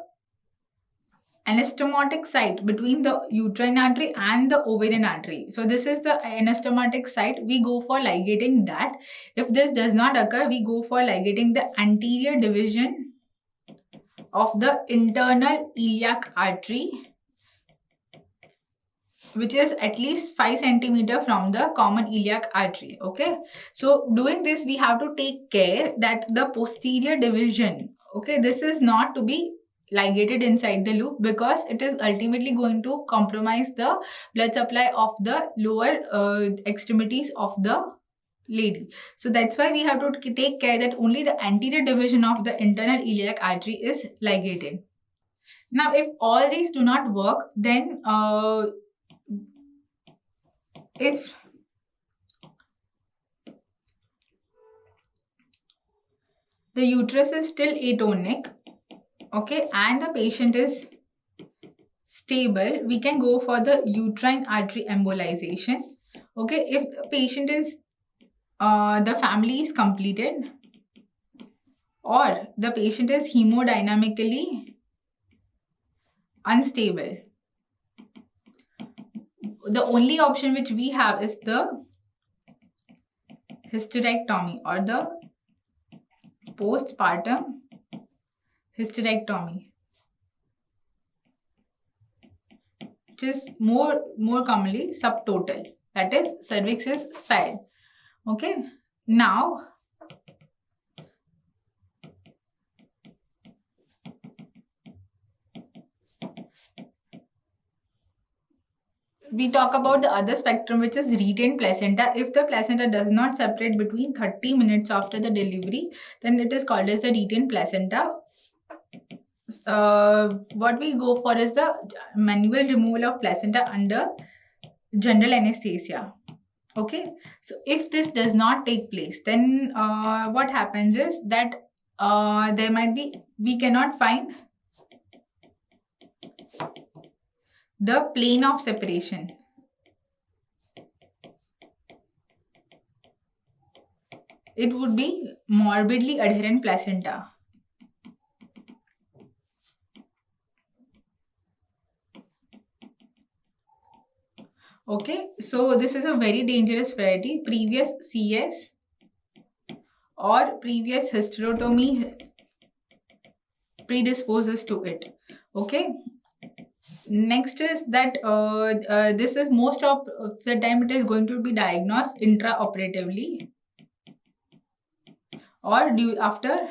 anastomotic site between the uterine artery and the ovarian artery. So this is the anastomotic site. We go for ligating that. If this does not occur, we go for ligating the anterior division of the internal iliac artery, which is at least 5 centimeter from the common iliac artery. Okay, so doing this, we have to take care that the posterior division, okay, this is not to be ligated inside the loop, because it is ultimately going to compromise the blood supply of the lower extremities of the lady. So that's why we have to take care that only the anterior division of the internal iliac artery is ligated. Now, if all these do not work, then if the uterus is still atonic, okay, and the patient is stable, we can go for the uterine artery embolization. Okay, if the patient is the family is completed, or the patient is hemodynamically unstable, the only option which we have is the hysterectomy or the postpartum hysterectomy, which is more commonly subtotal, that is cervix is spared. Okay, now we talk about the other spectrum, which is retained placenta. If the placenta does not separate between 30 minutes after the delivery, then it is called as the retained placenta. What we go for is the manual removal of placenta under general anesthesia. Okay, so if this does not take place, then what happens is that there might be, we cannot find the plane of separation. It would be morbidly adherent placenta. Okay, so this is a very dangerous variety. Previous CS or previous hysterotomy predisposes to it. Okay, next is that this is most of the time it is going to be diagnosed intraoperatively or after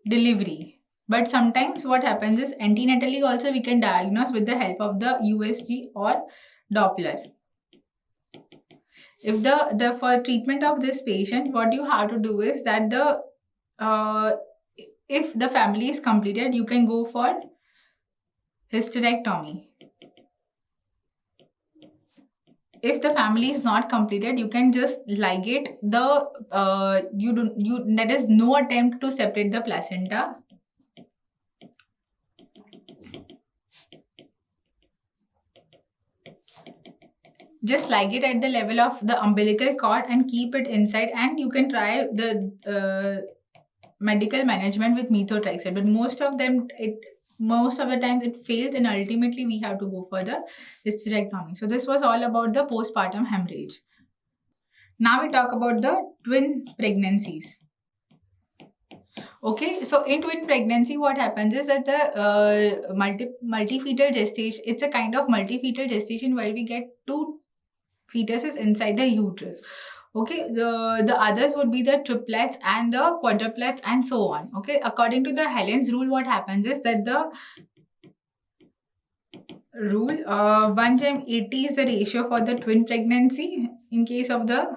delivery. But sometimes what happens is antenatally also we can diagnose with the help of the USG or Doppler. If the for treatment of this patient, what you have to do is that if the family is completed, you can go for hysterectomy. If the family is not completed, you can just ligate the that is no attempt to separate the placenta. Just ligate at the level of the umbilical cord and keep it inside, and you can try the medical management with methotrexate, but most of the time it fails, and ultimately we have to go for the hysterectomy. So this was all about the postpartum hemorrhage. Now we talk about the twin pregnancies. Okay, so in twin pregnancy, what happens is that the multifetal gestation, it's a kind of multifetal gestation where we get two fetuses inside the uterus. Okay, the others would be the triplets and the quadruplets and so on. Okay, according to the Helen's rule, what happens is that the rule 1:80 is the ratio for the twin pregnancy in case of the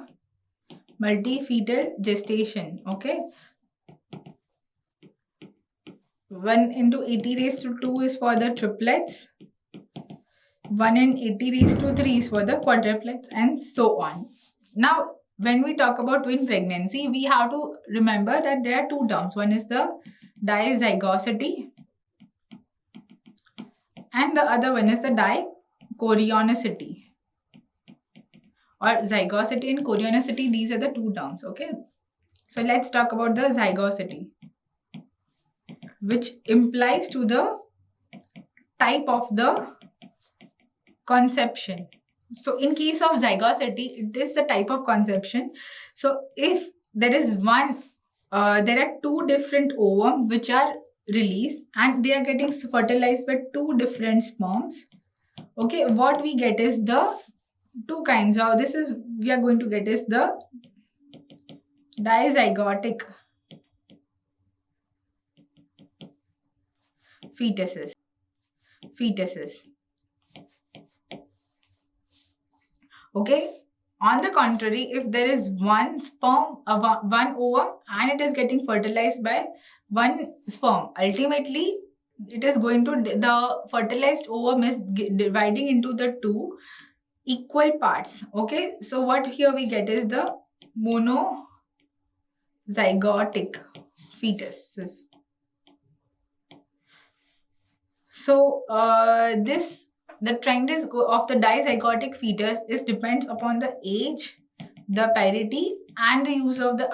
multifetal gestation. Okay, 1 into 80 raised to 2 is for the triplets, 1 in 80 raised to 3 is for the quadruplets, and so on. Now, when we talk about twin pregnancy, we have to remember that there are two terms. One is the dizygosity and the other one is the dichorionicity. Or zygosity and chorionicity, these are the two terms, okay? So let's talk about the zygosity, which implies to the type of the conception. So in case of zygosity, it is the type of conception. So if there is there are two different ovum which are released and they are getting fertilized by two different sperms. Okay, what we get is the two kinds of we are going to get is the dizygotic fetuses. Okay. On the contrary, if there is one sperm, one ovum, and it is getting fertilized by one sperm, ultimately it is going to the fertilized ovum is dividing into the two equal parts. Okay. So what here we get is the monozygotic fetuses. So the trend is of the dizygotic fetus is depends upon the age, the parity, and the use of the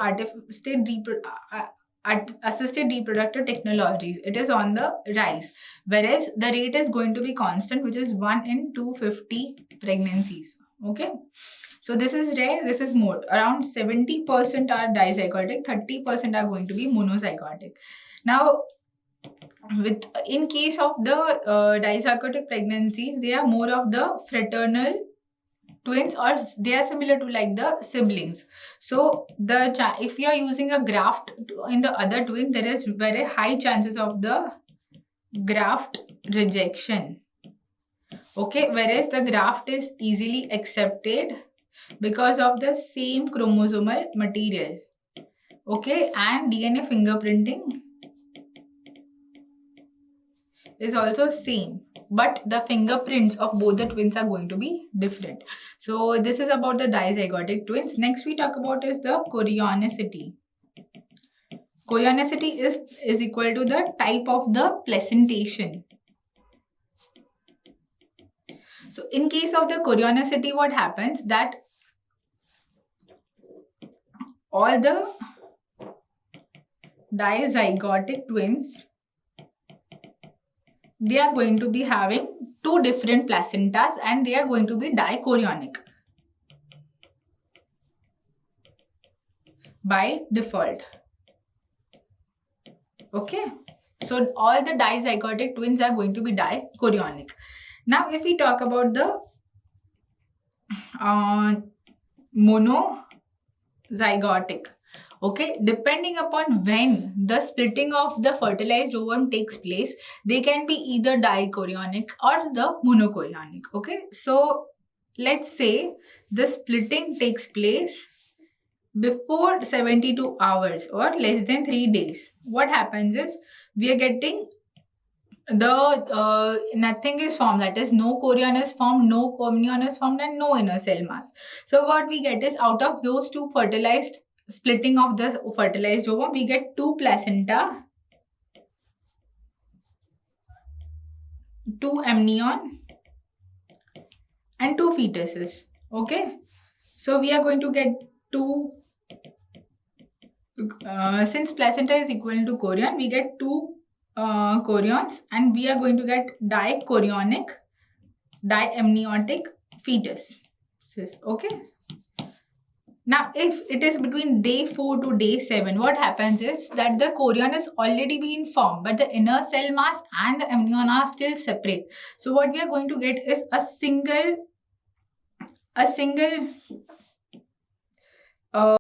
assisted reproductive technologies. It is on the rise, whereas the rate is going to be constant, which is 1 in 250 pregnancies. Okay. So this is rare, this is more. Around 70% are dizygotic, 30% are going to be monozygotic. Now, in case of the dizygotic pregnancies, they are more of the fraternal twins, or they are similar to like the siblings. So if you are using a graft in the other twin, there is very high chances of the graft rejection. Okay, whereas the graft is easily accepted because of the same chromosomal material. Okay, and DNA fingerprinting is also same, but the fingerprints of both the twins are going to be different. So this is about the dizygotic twins. Next we talk about is the chorionicity. Chorionicity is equal to the type of the placentation. So in case of the chorionicity, what happens that all the dizygotic twins, they are going to be having two different placentas and they are going to be dichorionic by default. Okay, so all the dizygotic twins are going to be dichorionic. Now if we talk about the monozygotic, okay, depending upon when the splitting of the fertilized ovum takes place, they can be either dichorionic or the monochorionic. Okay, so let's say the splitting takes place before 72 hours or less than 3 days. What happens is we are getting nothing is formed, that is no chorion is formed, no amnion is formed, and no inner cell mass. So what we get is out of those two fertilized splitting of the fertilized ovum, we get two placenta, two amnion, and two fetuses. Okay, so we are going to get two. Since placenta is equal to chorion, we get two chorions, and we are going to get dichorionic, diamniotic fetus. Okay. Now, if it is between day 4 to day 7, what happens is that the chorion is already being formed, but the inner cell mass and the amnion are still separate. So what we are going to get is a single